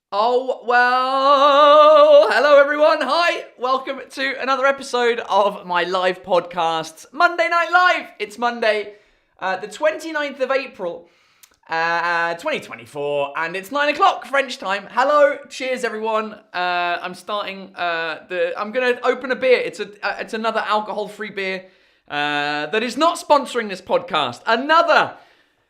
Oh, well, hello everyone. Hi, welcome to another episode of my live podcast, Monday Night Live. It's Monday, the 29th of April, 2024, and it's 9 o'clock French time. Hello, cheers everyone. I'm starting, I'm going to open a beer. It's another alcohol-free beer that is not sponsoring this podcast. Another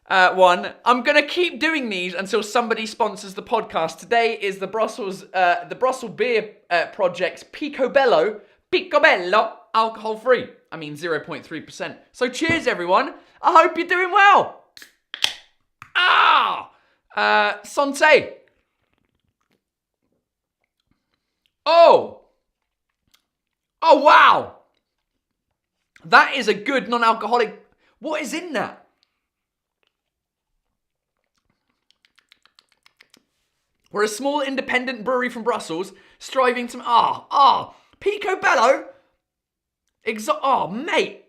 one. I'm gonna keep doing these until somebody sponsors the podcast. Today is the Brussels Beer Project's Picobello, alcohol free. I mean 0.3%. So cheers, everyone. I hope you're doing well. Santé. Oh wow. That is a good non-alcoholic. What is in that? We're a small independent brewery from Brussels, striving to... Picobello. Mate.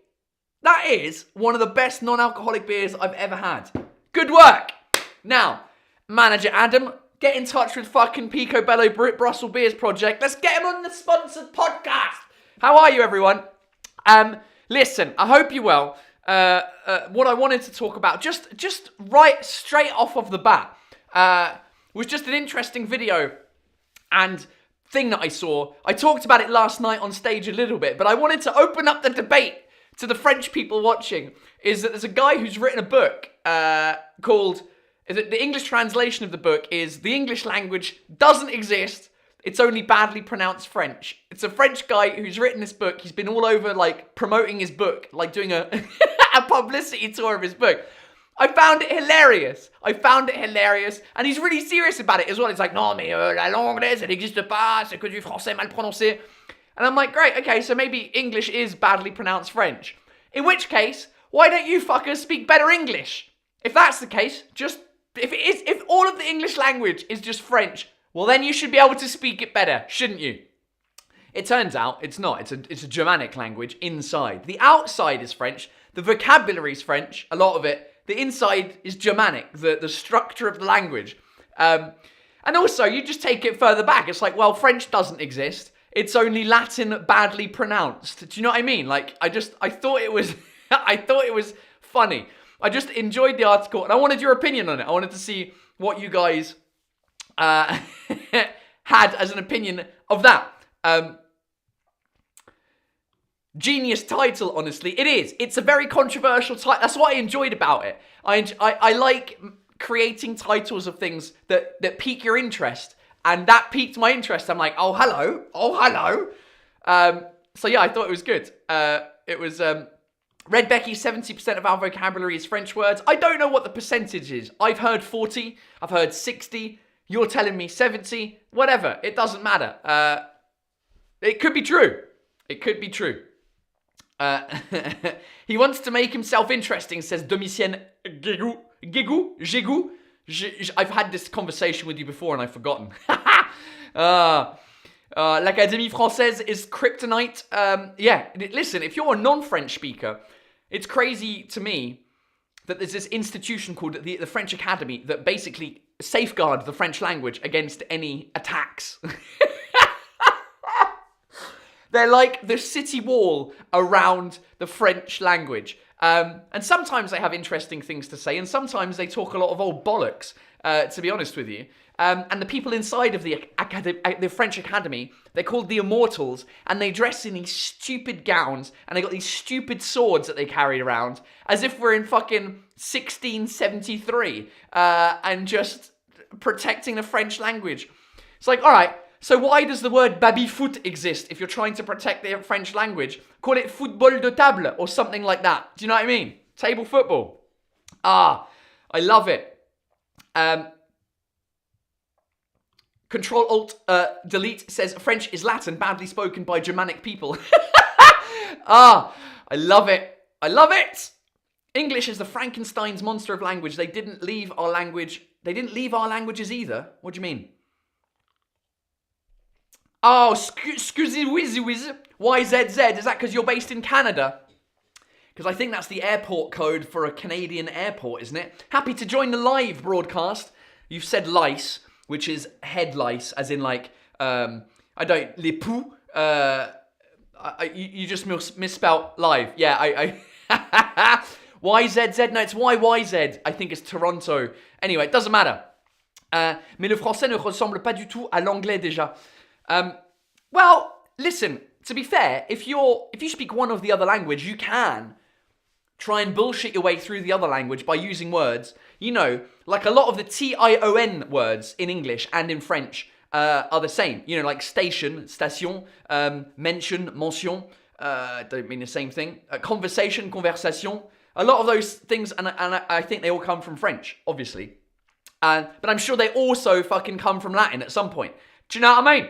That is one of the best non-alcoholic beers I've ever had. Good work. Now, manager Adam, get in touch with fucking Picobello Brussels Beers Project. Let's get him on the sponsored podcast. How are you, everyone? Listen, I hope you're well. What I wanted to talk about, just right straight off of the bat, was just an interesting video and thing that I saw. I talked about it last night on stage a little bit, but I wanted to open up the debate to the French people watching. Is that there's a guy who's written a book called... The English translation of the book is The English Language Doesn't Exist, It's Only Badly Pronounced French. It's a French guy who's written this book. He's been all over, like, promoting his book, like doing a, a publicity tour of his book. I found it hilarious. And he's really serious about it as well. He's like, non, mais la langue anglaise, elle n'existe pas, c'est que du français mal prononcé. And I'm like, great, okay, so maybe English is badly pronounced French. In which case, why don't you fuckers speak better English? If that's the case, if all of the English language is just French, well then you should be able to speak it better, shouldn't you? It turns out it's not. It's a Germanic language inside. The outside is French. The vocabulary is French, a lot of it. The inside is Germanic, the structure of the language. And also, you just take it further back. It's like, well, French doesn't exist. It's only Latin badly pronounced. Do you know what I mean? Like, I thought it was, I thought it was funny. I just enjoyed the article, and I wanted your opinion on it. I wanted to see what you guys had as an opinion of that. Genius title, honestly. It is. It's a very controversial title. That's what I enjoyed about it. I like creating titles of things that pique your interest. And that piqued my interest. I'm like, oh, hello. So yeah, I thought it was good. It was, Red Becky, 70% of our vocabulary is French words. I don't know what the percentage is. I've heard 40. I've heard 60. You're telling me 70. Whatever. It doesn't matter. It could be true. He wants to make himself interesting, says Domitien Gégou. I've had this conversation with you before and I've forgotten. L'Académie Française is kryptonite. Listen, if you're a non-French speaker, it's crazy to me that there's this institution called the French Academy that basically safeguards the French language against any attacks. They're like the city wall around the French language. And sometimes they have interesting things to say, and sometimes they talk a lot of old bollocks, to be honest with you. And the people inside of the French Academy, they're called the Immortals, and they dress in these stupid gowns, and they got these stupid swords that they carry around, as if we're in fucking 1673, and just protecting the French language. It's like, all right, so why does the word baby-foot exist if you're trying to protect the French language? Call it football de table or something like that. Do you know what I mean? Table football. I love it. Control-Alt-Delete says French is Latin, badly spoken by Germanic people. I love it. English is the Frankenstein's monster of language. They didn't leave our languages either. What do you mean? Oh, YZZ. Is that because you're based in Canada? Because I think that's the airport code for a Canadian airport, isn't it? Happy to join the live broadcast. You've said lice. which is head lice, as in like, les poux, you just misspelt live. Yeah, YZZ, no, it's YYZ. I think it's Toronto. Anyway, it doesn't matter. Mais le français ne ressemble pas du tout à l'anglais déjà. Well, listen, to be fair, if you speak one of the other language, you can try and bullshit your way through the other language by using words. You know, like a lot of the TION words in English and in French are the same. You know, like station, mention, mention, don't mean the same thing. Conversation, conversation. A lot of those things, and I think they all come from French, obviously. But I'm sure they also fucking come from Latin at some point. Do you know what I mean?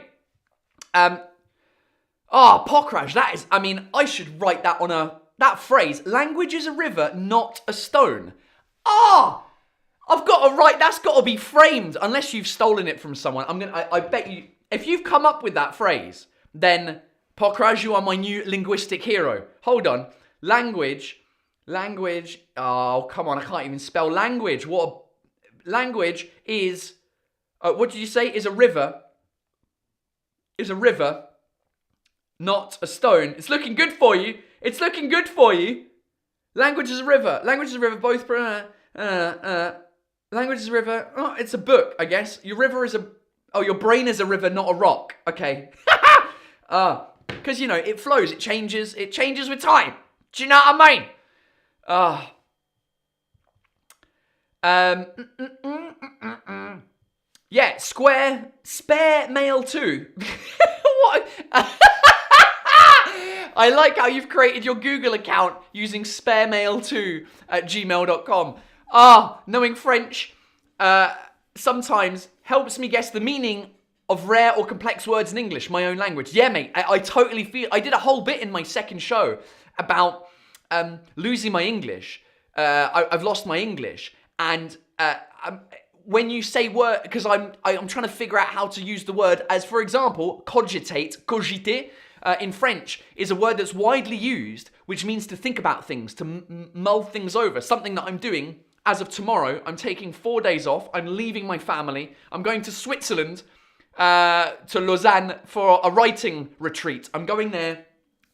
Pokraj, that is, I mean, I should write that on that phrase. Language is a river, not a stone. I've got to write, that's got to be framed, unless you've stolen it from someone. I bet you, if you've come up with that phrase, then Pokraj, you are my new linguistic hero. Hold on. Language, oh, come on, I can't even spell language. Language is, what did you say? Is a river, not a stone. It's looking good for you. Language is a river, both, language is a river. Oh, it's a book, I guess. Your brain is a river, not a rock. Okay. Because, you know, it flows, it changes with time. Do you know what I mean? Yeah, spare mail too. What? I like how you've created your Google account using sparemail2 at gmail.com. Knowing French sometimes helps me guess the meaning of rare or complex words in English, my own language. Yeah, mate, I totally feel... I did a whole bit in my second show about losing my English. I've lost my English. And when you say word... Because I'm trying to figure out how to use the word as, for example, cogitate, cogiter, in French, is a word that's widely used, which means to think about things, to mull things over. Something that I'm doing as of tomorrow. I'm taking 4 days off. I'm leaving my family. I'm going to Switzerland, to Lausanne for a writing retreat. I'm going there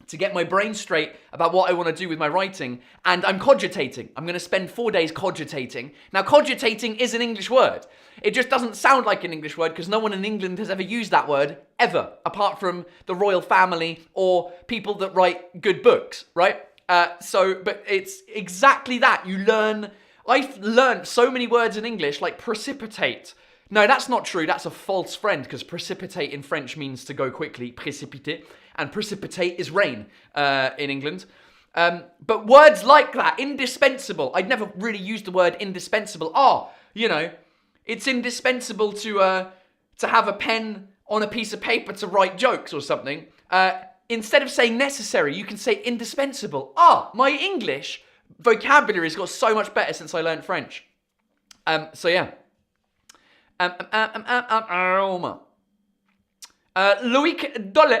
to get my brain straight about what I want to do with my writing. And I'm cogitating. I'm going to spend 4 days cogitating. Now, cogitating is an English word. It just doesn't sound like an English word because no one in England has ever used that word, ever, apart from the royal family or people that write good books, right? But it's exactly that. I've learned so many words in English, like precipitate. No, that's not true. That's a false friend, because precipitate in French means to go quickly, précipiter, and precipitate is rain in England. But words like that, indispensable. I'd never really used the word indispensable. You know, it's indispensable to have a pen on a piece of paper to write jokes or something. Instead of saying necessary, you can say indispensable. My English vocabulary has got so much better since I learned French. So yeah. Loic Dolle.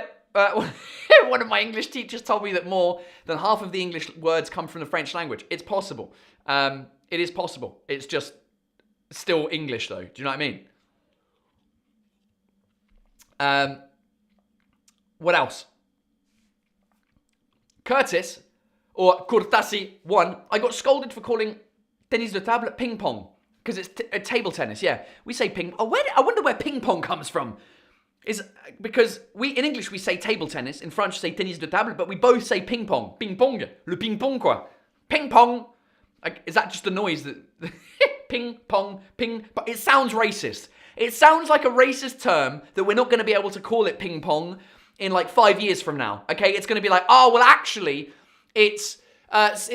One of my English teachers told me that more than half of the English words come from the French language. It's possible. It is possible. It's just still English, though. Do you know what I mean? What else? Curtis, or Kurtasi 1, I got scolded for calling tennis de table ping pong. Because it's table tennis, yeah. We say ping... I wonder where ping pong comes from. Because in English we say table tennis, in French we say tennis de table, but we both say ping pong. Ping pong. Le ping pong, quoi. Ping pong. Is that just a noise that... ping pong, ping... It sounds racist. It sounds like a racist term that we're not going to be able to call it ping pong in like 5 years from now. Okay, it's going to be like, actually, it's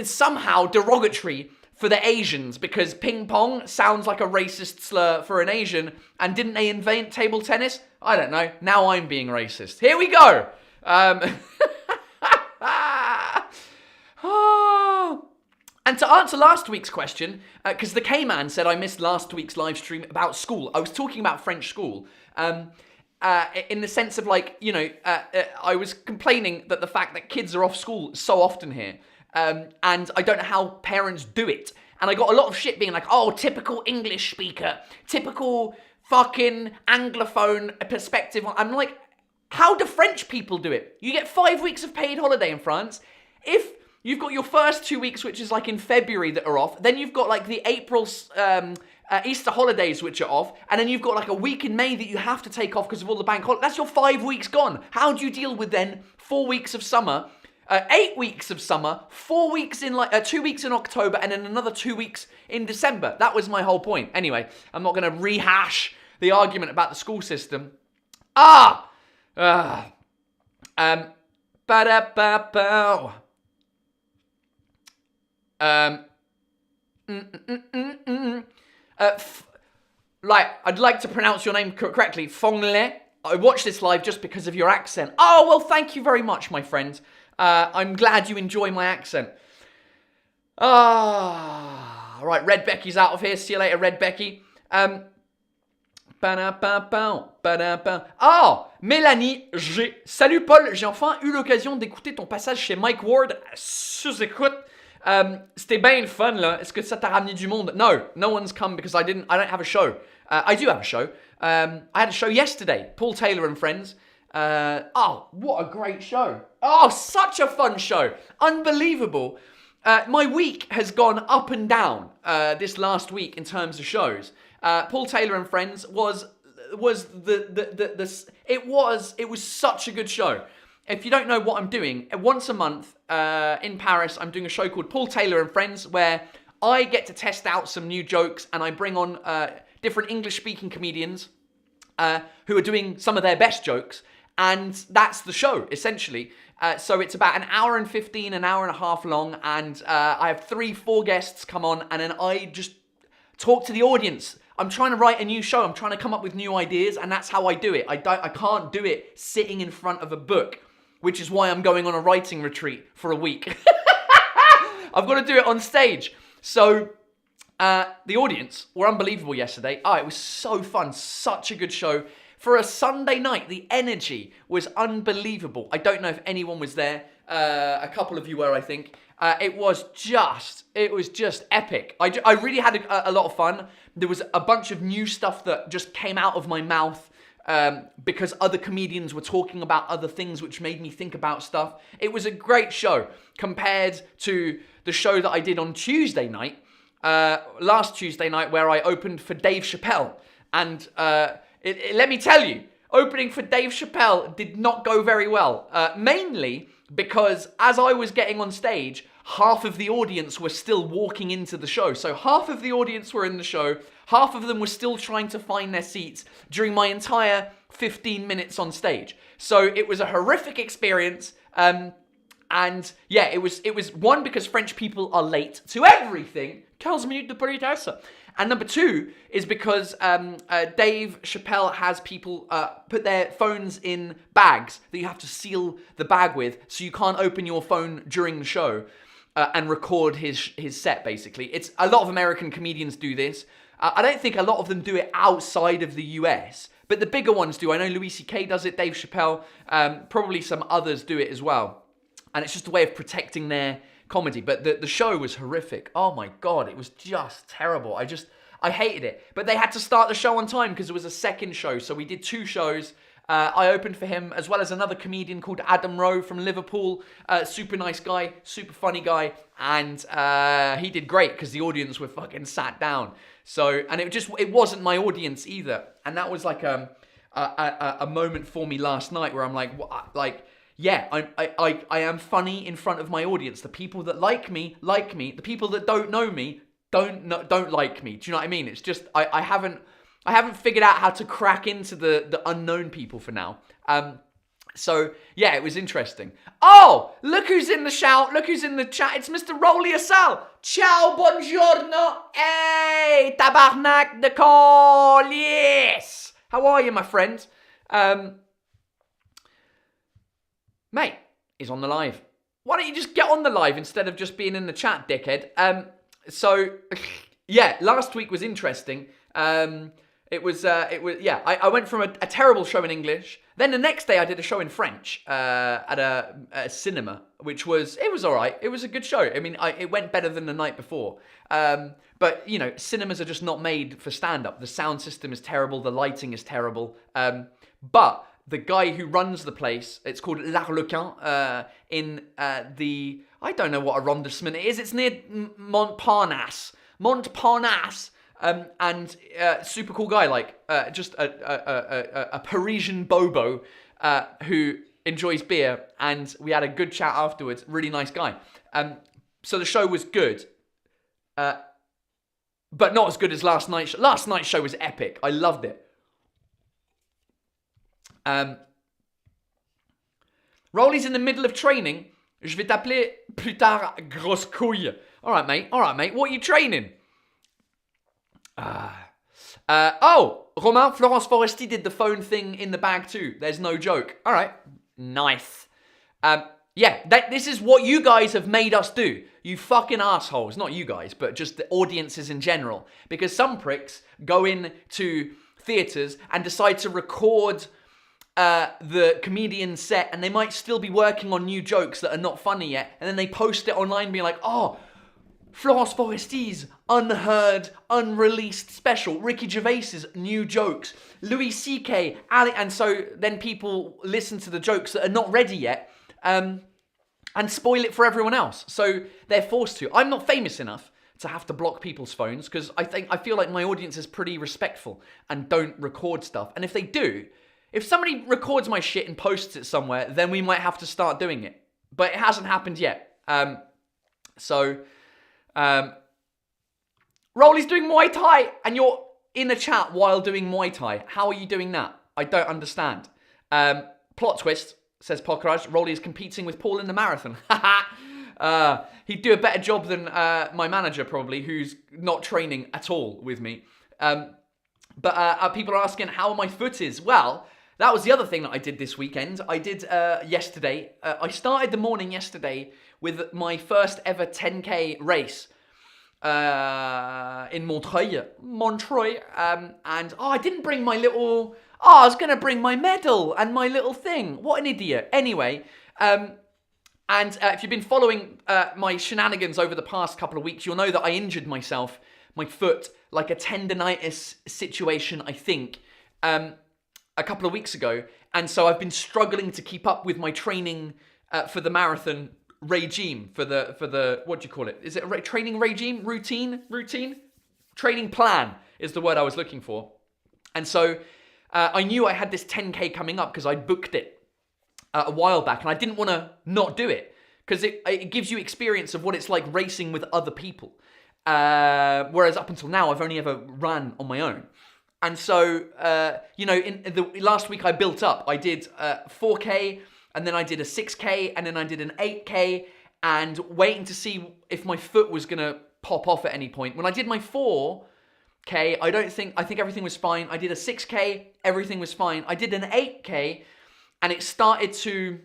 somehow derogatory for the Asians because ping pong sounds like a racist slur for an Asian. And didn't they invent table tennis? I don't know. Now I'm being racist. Here we go. And to answer last week's question, because the K-Man said I missed last week's live stream about school. I was talking about French school. In the sense of like, you know, I was complaining that the fact that kids are off school so often here. And I don't know how parents do it. And I got a lot of shit being like, typical English speaker, typical fucking Anglophone perspective. I'm like, how do French people do it? You get 5 weeks of paid holiday in France. If you've got your first 2 weeks, which is like in February, that are off, then you've got like the April Easter holidays, which are off, and then you've got like a week in May that you have to take off because of all the bank holidays. That's your 5 weeks gone. How do you deal with then 4 weeks of summer, 8 weeks of summer, 4 weeks in 2 weeks in October, and then another 2 weeks in December? That was my whole point. Anyway, I'm not going to rehash the argument about the school system. Ba-da-ba-bow. I'd like to pronounce your name correctly. Fongle. I watched this live just because of your accent. Oh, well, thank you very much, my friend. I'm glad you enjoy my accent. Right, Red Becky's out of here. See you later, Red Becky. Mélanie G. Salut Paul, j'ai enfin eu l'occasion d'écouter ton passage chez Mike Ward sous-écoute. C'était bien le fun, là. Est-ce que ça t'a ramené du monde? No one's come because I don't have a show. I do have a show. I had a show yesterday. Paul Taylor and Friends. What a great show. Oh, such a fun show. Unbelievable. My week has gone up and down this last week in terms of shows. Paul Taylor and Friends was such a good show. If you don't know what I'm doing, once a month in Paris, I'm doing a show called Paul Taylor and Friends, where I get to test out some new jokes, and I bring on different English-speaking comedians who are doing some of their best jokes, and that's the show, essentially. So it's about an hour and 15, an hour and a half long, and I have 3-4 guests come on, and then I just talk to the audience. I'm trying to write a new show. I'm trying to come up with new ideas, and that's how I do it. I can't do it sitting in front of a book, which is why I'm going on a writing retreat for a week. I've got to do it on stage. So the audience were unbelievable yesterday. It was so fun. Such a good show. For a Sunday night, the energy was unbelievable. I don't know if anyone was there. A couple of you were, I think. It was just epic. I really had a lot of fun. There was a bunch of new stuff that just came out of my mouth because other comedians were talking about other things, which made me think about stuff. It was a great show compared to the show that I did on Tuesday night, last Tuesday night, where I opened for Dave Chappelle. And let me tell you, opening for Dave Chappelle did not go very well. Mainly because as I was getting on stage, half of the audience were still walking into the show. So half of the audience were in the show, half of them were still trying to find their seats during my entire 15 minutes on stage. So it was a horrific experience. And yeah, it was one, because French people are late to everything. 15 minutes de politesse. And number two is because Dave Chappelle has people put their phones in bags that you have to seal the bag with, so you can't open your phone during the show and record his set, basically. It's a lot of American comedians do this. I don't think a lot of them do it outside of the US, but the bigger ones do. I know Louis C.K. does it, Dave Chappelle, probably some others do it as well. And it's just a way of protecting their comedy. But the show was horrific. Oh my God, it was just terrible. I hated it. But they had to start the show on time because it was a second show. So we did 2 shows. I opened for him, as well as another comedian called Adam Rowe from Liverpool. Super nice guy, super funny guy. And he did great because the audience were fucking sat down. So, and it wasn't my audience either. And that was like a moment for me last night where I'm like, yeah, I am funny in front of my audience. The people that like me, like me. The people that don't know me don't like me. Do you know what I mean? It's just I haven't figured out how to crack into the unknown people for now. So yeah, it was interesting. Oh, look who's in the shout. Look who's in the chat. It's Mr. Rolly Asal. Ciao, buongiorno. Hey, tabarnak de call. Yes. How are you, my friend? Mate, he's on the live. Why don't you just get on the live instead of just being in the chat, dickhead? So, yeah, last week was interesting. Yeah, I went from a terrible show in English. Then the next day I did a show in French at a cinema, which was all right. It was a good show. I mean, it went better than the night before. But you know, cinemas are just not made for stand-up. The sound system is terrible. The lighting is terrible. But the guy who runs the place, it's called L'Arlequin, in the, I don't know what arrondissement it is. It's near Montparnasse. And super cool guy, like just a Parisian bobo who enjoys beer, and we had a good chat afterwards. Really nice guy. So the show was good, but not as good as last night's. Last night's show was epic. I loved it. Rolly's in the middle of training. Je vais t'appeler plus tard, grosse couille. All right, mate. What are you training? Romain, Florence Foresti did the phone thing in the bag too. There's no joke. All right. Nice. This is what you guys have made us do. You fucking assholes. Not you guys, but just the audiences in general. Because some pricks go into theatres and decide to record the comedian's set, and they might still be working on new jokes that are not funny yet, and then they post it online being like, oh, Florence Foresti's unheard, unreleased special, Ricky Gervais's new jokes, Louis C.K., Ali, and so then people listen to the jokes that are not ready yet, and spoil it for everyone else. So they're forced to. I'm not famous enough to have to block people's phones, because I feel like my audience is pretty respectful and don't record stuff. And if they do, if somebody records my shit and posts it somewhere, then we might have to start doing it. But it hasn't happened yet. Rolly's doing Muay Thai, and you're in a chat while doing Muay Thai. How are you doing that? I don't understand. Plot twist, says Pokraj. Rolly is competing with Paul in the marathon. He'd do a better job than my manager, probably, who's not training at all with me. But people are asking how my foot is. Well, that was the other thing that I did this weekend. I did yesterday. I started the morning yesterday with my first ever 10K race in Montreuil. And I didn't bring my little... I was going to bring my medal and my little thing. What an idiot. Anyway, and if you've been following my shenanigans over the past couple of weeks, you'll know that I injured myself, my foot, like a tendonitis situation, I think, a couple of weeks ago. And so I've been struggling to keep up with my training for the marathon regime, for the what do you call it? Is it a training regime? Routine? Training plan is the word I was looking for. And so I knew I had this 10K coming up because I booked it a while back, and I didn't want to not do it because it gives you experience of what it's like racing with other people. Whereas up until now, I've only ever ran on my own. And so, in the last week I built up. I did 4K, and then I did a 6K, and then I did an 8K, and waiting to see if my foot was going to pop off at any point. When I did my 4K, I think everything was fine. I did a 6K, everything was fine. I did an 8K, and it started to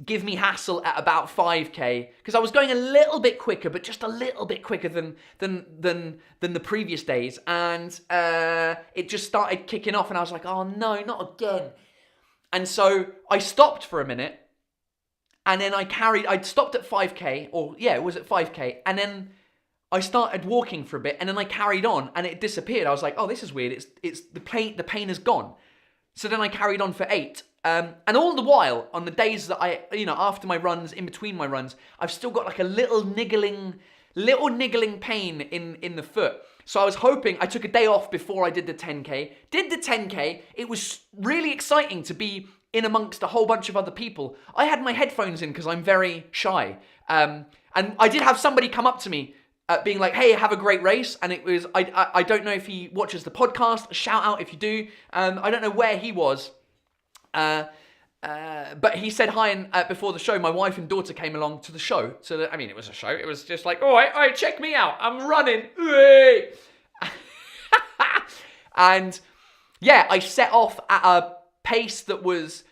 give me hassle at about 5K because I was going a little bit quicker, but just a little bit quicker than the previous days, and it just started kicking off, and I was like, oh no, not again. And so I stopped for a minute, and then I'd stopped at 5K, it was at 5K, and then I started walking for a bit, and then I carried on, and it disappeared. I was like, oh, this is weird. It's the pain is gone. So then I carried on for 8. And all the while, on the days that after my runs, in between my runs, I've still got like a little niggling pain in the foot. So I was hoping, I took a day off before I did the 10K. Did the 10K, it was really exciting to be in amongst a whole bunch of other people. I had my headphones in because I'm very shy. And I did have somebody come up to me being like, hey, have a great race. And it was, I don't know if he watches the podcast. Shout out if you do. I don't know where he was. But he said hi, and before the show, my wife and daughter came along to the show. So, it was a show. It was just like, all right, check me out. I'm running. And yeah, I set off at a pace that was,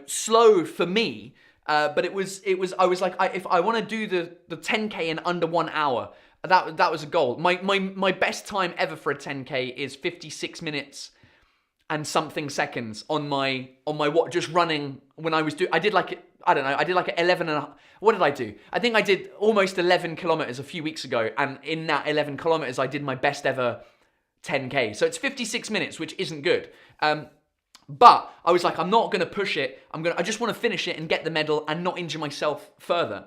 slow for me. But I was like, if I want to do the 10K in under 1 hour, That was a goal. My best time ever for a 10K is 56 minutes and something seconds on my what, just running when I was I did like 11 and a, what did I do? I think I did almost 11 kilometers a few weeks ago, and in that 11 kilometers I did my best ever 10K. So it's 56 minutes, which isn't good. But I was like, I'm not going to push it. I just want to finish it and get the medal and not injure myself further.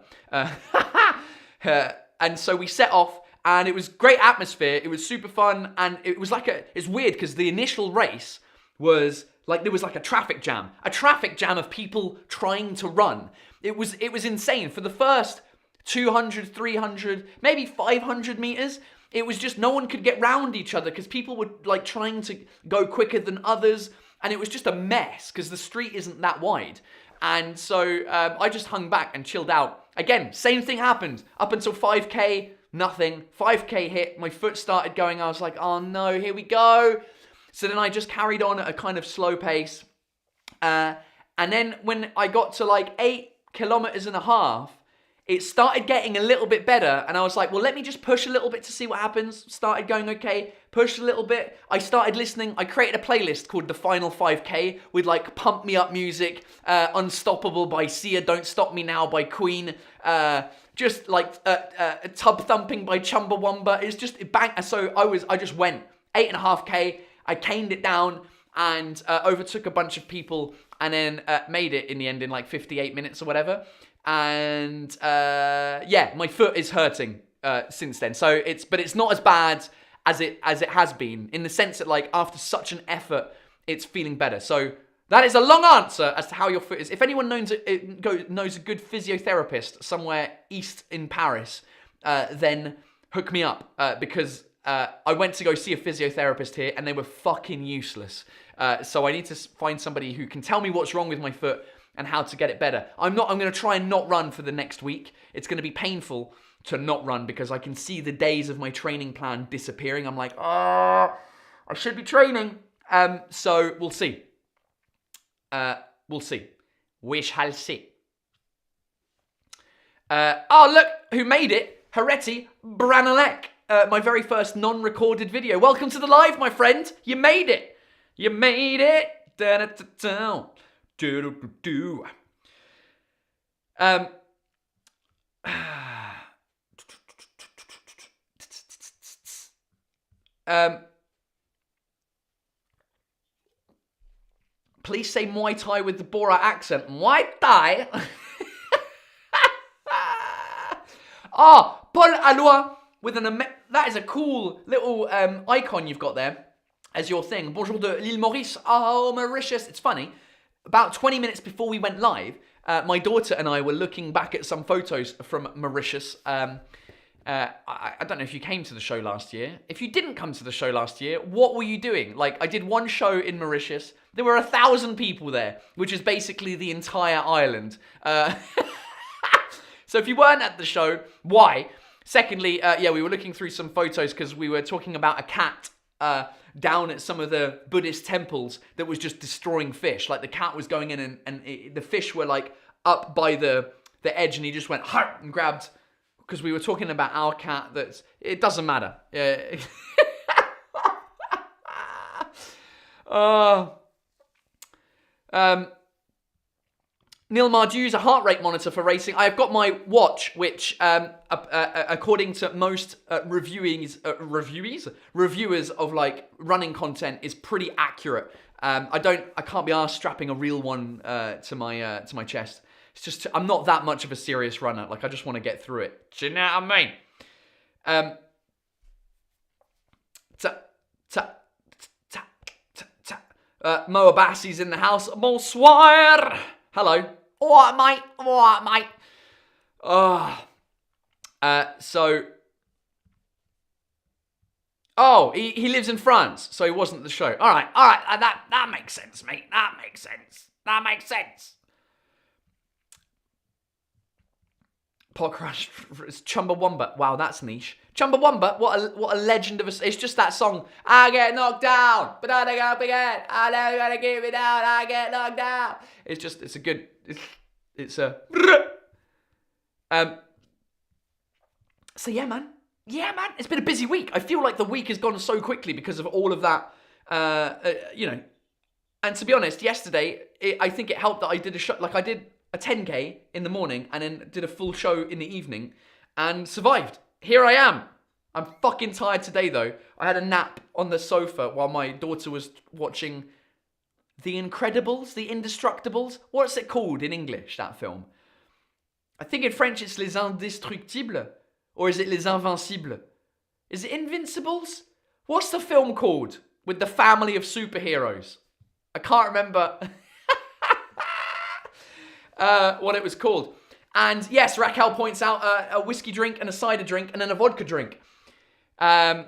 And so we set off, and it was great atmosphere. It was super fun, and it was it's weird because the initial race was like, there was like a traffic jam of people trying to run. It was insane. For the first 200, 300, maybe 500 meters, it was just no one could get round each other because people were like trying to go quicker than others, and it was just a mess because the street isn't that wide. And so I just hung back and chilled out. Again, same thing happened. Up until 5K, nothing. 5K hit, my foot started going. I was like, oh no, here we go. So then I just carried on at a kind of slow pace. And then when I got to like 8 kilometers and a half, it started getting a little bit better, and I was like, well, let me just push a little bit to see what happens. Started going okay, pushed a little bit. I started listening. I created a playlist called The Final 5K with like pump me up music, Unstoppable by Sia, Don't Stop Me Now by Queen, just like Tub Thumping by Chumbawamba. It's just bang. So I just went 8.5K. I caned it down and overtook a bunch of people, and then made it in the end in like 58 minutes or whatever. And yeah, my foot is hurting since then. So it's not as bad as it has been, in the sense that like after such an effort, it's feeling better. So that is a long answer as to how your foot is. If anyone knows a good physiotherapist somewhere east in Paris, then hook me up, because I went to go see a physiotherapist here and they were fucking useless. So I need to find somebody who can tell me what's wrong with my foot and how to get it better. I'm going to try and not run for the next week. It's going to be painful to not run because I can see the days of my training plan disappearing. I'm like, I should be training. So we'll see. We'll see. We shall see. Oh, look, who made it? Hareti Branalek. My very first non-recorded video. Welcome to the live, my friend. You made it. You made it. Da-da-da-da. Do-do-do-do. Please say Muay Thai with the Borat accent. Muay Thai? Paul Alois with that is a cool little icon you've got there as your thing. Bonjour de l'île Maurice. Oh, Mauritius. It's funny. About 20 minutes before we went live, my daughter and I were looking back at some photos from Mauritius. I don't know if you came to the show last year. If you didn't come to the show last year, what were you doing? Like, I did one show in Mauritius. There were 1,000 people there, which is basically the entire island. So if you weren't at the show, why? Secondly, we were looking through some photos because we were talking about a cat down at some of the Buddhist temples that was just destroying fish. Like, the cat was going in and the fish were like up by the edge, and he just went and grabbed, because we were talking about our cat. It doesn't matter. Neil Mardu's a heart rate monitor for racing. I've got my watch, which, according to most reviewers of like running content, is pretty accurate. I can't be arsed strapping a real one to my chest. It's just, I'm not that much of a serious runner. Like, I just want to get through it. Do you know what I mean? Mo Abassi's in the house. Bonsoir. Hello. All right, mate. He lives in France, so he wasn't at the show. All right. That makes sense, mate. That makes sense. Podcast Chumbawamba. Wow, that's niche. Chumbawamba, what a legend of a... It's just that song. I get knocked down, but I don't go up again. I don't gotta keep me down. I get knocked down. It's a good... It's a... So yeah, man. Yeah, man, it's been a busy week. I feel like the week has gone so quickly because of all of that, And to be honest, yesterday, I think it helped that I did a show, like I did a 10K in the morning and then did a full show in the evening and survived. Here I am. I'm fucking tired today though. I had a nap on the sofa while my daughter was watching The Incredibles, The Indestructibles. What's it called in English, that film? I think in French it's Les Indestructibles. Or is it Les Invincibles? Is it Invincibles? What's the film called with the family of superheroes? I can't remember what it was called. And yes, Raquel points out a whiskey drink and a cider drink and then a vodka drink. A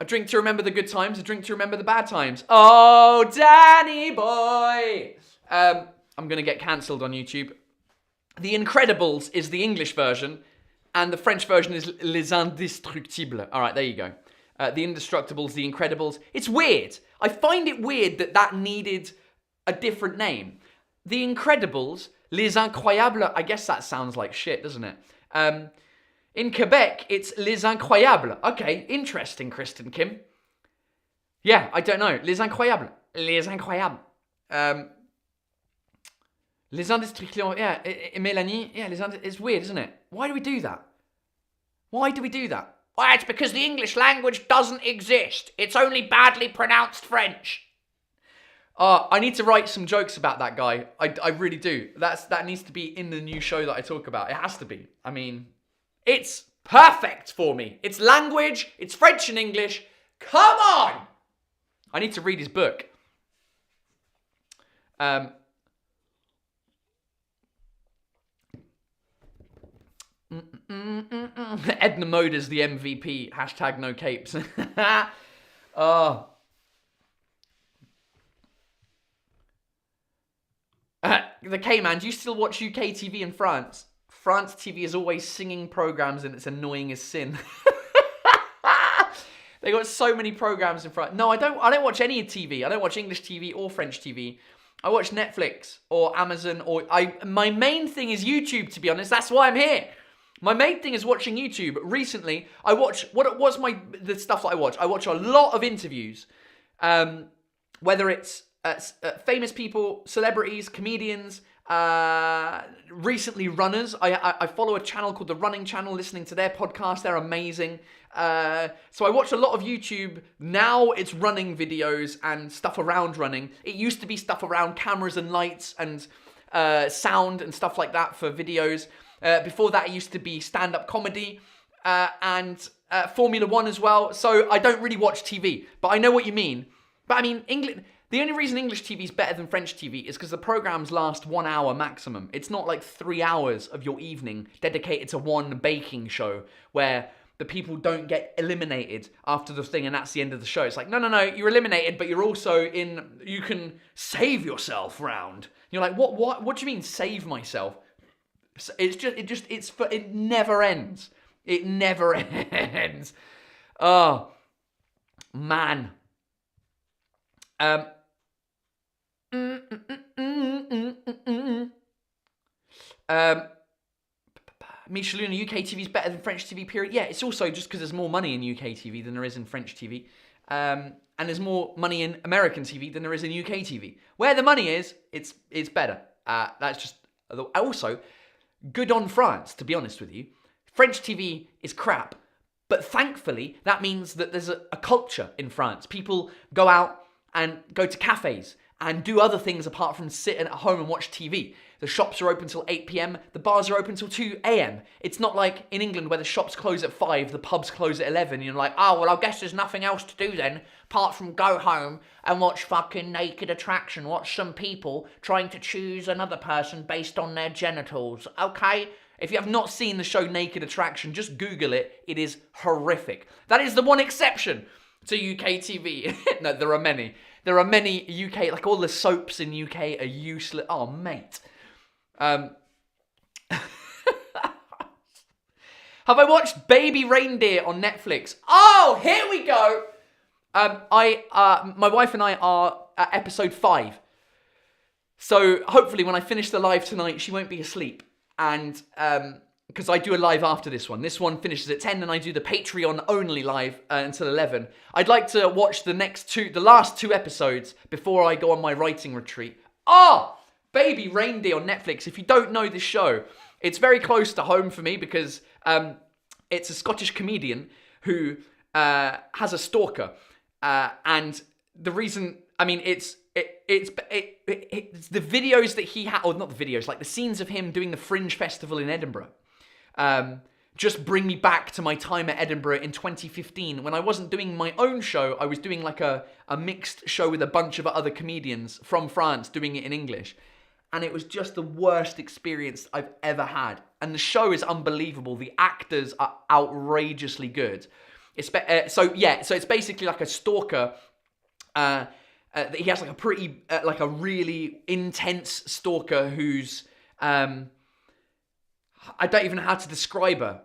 drink to remember the good times, a drink to remember the bad times. Oh, Danny boy! I'm going to get cancelled on YouTube. The Incredibles is the English version, and the French version is Les Indestructibles. All right, there you go. The Indestructibles, The Incredibles. It's weird. I find it weird that needed a different name. The Incredibles, Les Incroyables. I guess that sounds like shit, doesn't it? In Quebec, it's Les Incroyables. Okay, interesting, Kristen Kim. Yeah, I don't know. Les Incroyables. Les Incroyables. Les Indestructibles. Yeah, Mélanie. Yeah, it's weird, isn't it? Why do we do that? Why do we do that? Well, it's because the English language doesn't exist. It's only badly pronounced French. I need to write some jokes about that guy. I really do. That needs to be in the new show that I talk about. It has to be. I mean, it's perfect for me. It's language. It's French and English. Come on! I need to read his book. Edna Moda's the MVP. Hashtag no capes. Oh. The K-Man, do you still watch UK TV in France? France TV is always singing programs and it's annoying as sin. They got so many programs in France. No, I don't watch any TV. I don't watch English TV or French TV. I watch Netflix or Amazon or my main thing is YouTube, to be honest. That's why I'm here. My main thing is watching YouTube. Recently, I watch the stuff that I watch. I watch a lot of interviews, whether it's famous people, celebrities, comedians, recently runners. I follow a channel called The Running Channel, listening to their podcast. They're amazing. So I watch a lot of YouTube. Now it's running videos and stuff around running. It used to be stuff around cameras and lights and sound and stuff like that for videos. Before that, it used to be stand-up comedy and Formula One as well. So I don't really watch TV, but I know what you mean. But I mean, the only reason English TV is better than French TV is because the programs last 1 hour maximum. It's not like 3 hours of your evening dedicated to one baking show where the people don't get eliminated after the thing and that's the end of the show. It's like, no, you're eliminated, but you're also you can save yourself round. You're like, what do you mean save myself? It never ends. It never ends. Oh, man. Michelin, UK TV is better than French TV, period. Yeah, it's also just because there's more money in UK TV than there is in French TV. And there's more money in American TV than there is in UK TV. Where the money is, it's better. That's just... Also, good on France, to be honest with you. French TV is crap. But thankfully, that means that there's a culture in France. People go out and go to cafes and do other things apart from sitting at home and watch TV. The shops are open till 8 p.m. The bars are open till 2 a.m. It's not like in England where the shops close at 5, the pubs close at 11. You're like, oh, well, I guess there's nothing else to do then apart from go home and watch fucking Naked Attraction. Watch some people trying to choose another person based on their genitals. Okay? If you have not seen the show Naked Attraction, just Google it. It is horrific. That is the one exception to UK TV. No, there are many. There are many UK, like all the soaps in UK are useless. Oh, mate. Have I watched Baby Reindeer on Netflix? Oh, here we go. My wife and I are at episode 5. So hopefully when I finish the live tonight, she won't be asleep. And because I do a live after this one. This one finishes at 10 and I do the Patreon only live until 11. I'd like to watch the last two episodes before I go on my writing retreat. Baby Reindeer on Netflix. If you don't know this show, it's very close to home for me because it's a Scottish comedian who has a stalker. And the reason, I mean, it's the videos that he had, or not the videos, like the scenes of him doing the Fringe Festival in Edinburgh. Just bring me back to my time at Edinburgh in 2015 when I wasn't doing my own show. I was doing like a mixed show with a bunch of other comedians from France doing it in English. And it was just the worst experience I've ever had. And the show is unbelievable. The actors are outrageously good. So it's basically like a stalker. He has like a pretty, like a really intense stalker who's, I don't even know how to describe her.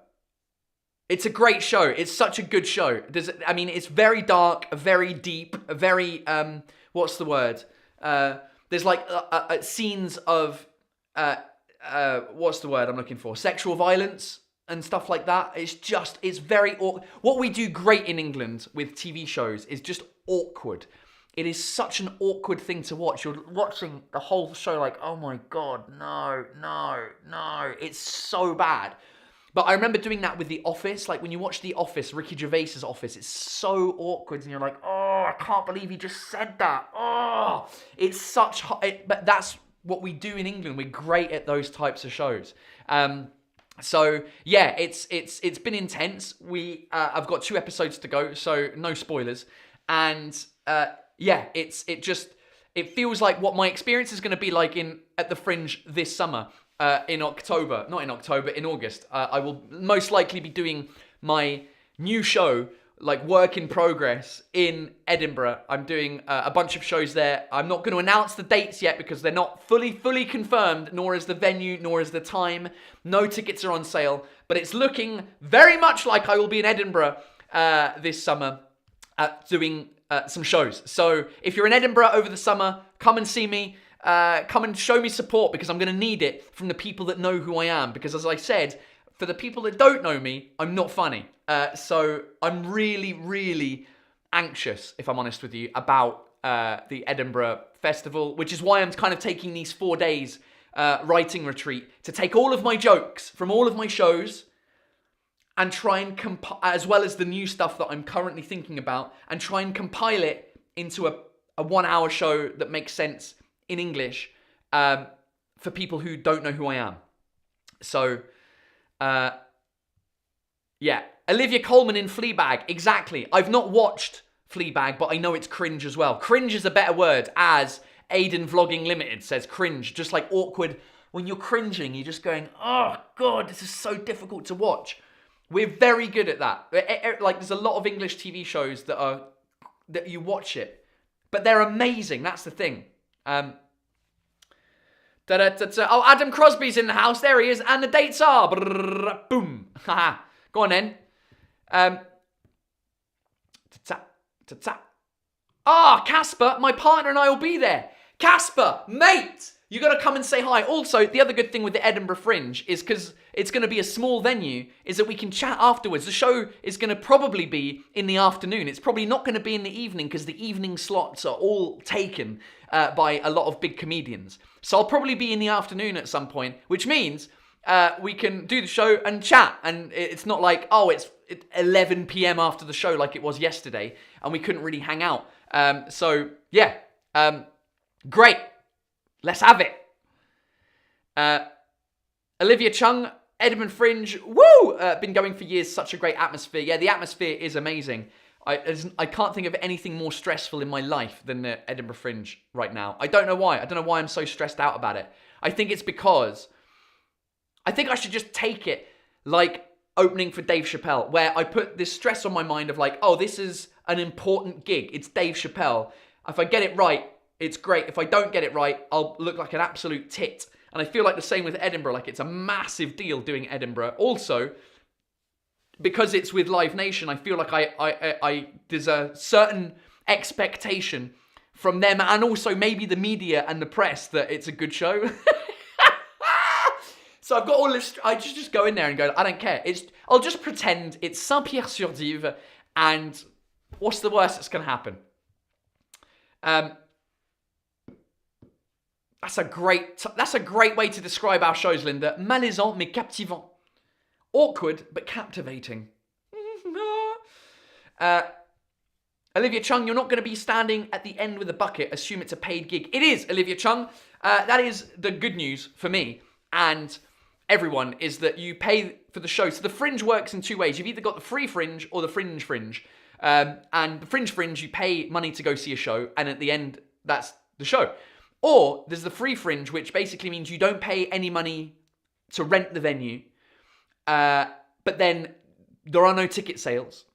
It's a great show. It's such a good show. It's very dark, very deep, very, what's the word? There's like scenes of, what's the word I'm looking for? Sexual violence and stuff like that. It's very awkward. What we do great in England with TV shows is just awkward. It is such an awkward thing to watch. You're watching the whole show like, oh my God, no. It's so bad. But I remember doing that with The Office. Like when you watch The Office, Ricky Gervais's Office, it's so awkward. And you're like, oh, I can't believe he just said that. Oh, it's such... But that's what we do in England. We're great at those types of shows. So yeah, it's been intense. I've got 2 episodes to go, so no spoilers. And yeah, it feels like what my experience is going to be like at the Fringe this summer. In August. I will most likely be doing my new show, like work in progress, in Edinburgh. I'm doing a bunch of shows there. I'm not going to announce the dates yet because they're not fully confirmed, nor is the venue, nor is the time. No tickets are on sale, but it's looking very much like I will be in Edinburgh this summer doing some shows. So if you're in Edinburgh over the summer, come and see me. Come and show me support because I'm going to need it from the people that know who I am. Because as I said, for the people that don't know me, I'm not funny. So I'm really, really anxious, if I'm honest with you, about the Edinburgh Festival, which is why I'm kind of taking these 4 days writing retreat to take all of my jokes from all of my shows and try and as well as the new stuff that I'm currently thinking about, and try and compile it into a 1-hour show that makes sense in English for people who don't know who I am. So, yeah. Olivia Colman in Fleabag. Exactly. I've not watched Fleabag, but I know it's cringe as well. Cringe is a better word, as Aiden Vlogging Limited says cringe. Just like awkward. When you're cringing, you're just going, oh, God, this is so difficult to watch. We're very good at that. Like, there's a lot of English TV shows that you watch it, but they're amazing. That's the thing. Oh, Adam Crosby's in the house. There he is. And the dates are... Boom. Go on then. Casper, my partner and I will be there. Casper, mate, you got to come and say hi. Also, the other good thing with the Edinburgh Fringe is because it's going to be a small venue, is that we can chat afterwards. The show is going to probably be in the afternoon. It's probably not going to be in the evening because the evening slots are all taken by a lot of big comedians. So I'll probably be in the afternoon at some point, which means we can do the show and chat. And it's not like, oh, it's 11 p.m. after the show like it was yesterday, and we couldn't really hang out. So, yeah. Great. Let's have it. Olivia Chung, Edinburgh Fringe. Woo! Been going for years. Such a great atmosphere. Yeah, the atmosphere is amazing. I can't think of anything more stressful in my life than the Edinburgh Fringe right now. I don't know why. I don't know why I'm so stressed out about it. I think it's because I think I should just take it like opening for Dave Chappelle, where I put this stress on my mind of like, oh, this is an important gig. It's Dave Chappelle. If I get it right, it's great. If I don't get it right, I'll look like an absolute tit. And I feel like the same with Edinburgh. Like, it's a massive deal doing Edinburgh. Also, because it's with Live Nation, I feel like there's a certain expectation from them, and also maybe the media and the press, that it's a good show. So I've got all this. I just go in there and go, I don't care. I'll just pretend it's Saint-Pierre-sur-Dive, and what's the worst that's going to happen? That's a great way to describe our shows, Linda. Malaisant mais captivant. Awkward but captivating. Olivia Chung, you're not going to be standing at the end with a bucket. Assume it's a paid gig. It is, Olivia Chung. That is the good news for me and everyone, is that you pay for the show. So the Fringe works in two ways. You've either got the free Fringe or the Fringe Fringe. And the Fringe, you pay money to go see a show, and at the end, that's the show. Or there's the free Fringe, which basically means you don't pay any money to rent the venue, but then there are no ticket sales.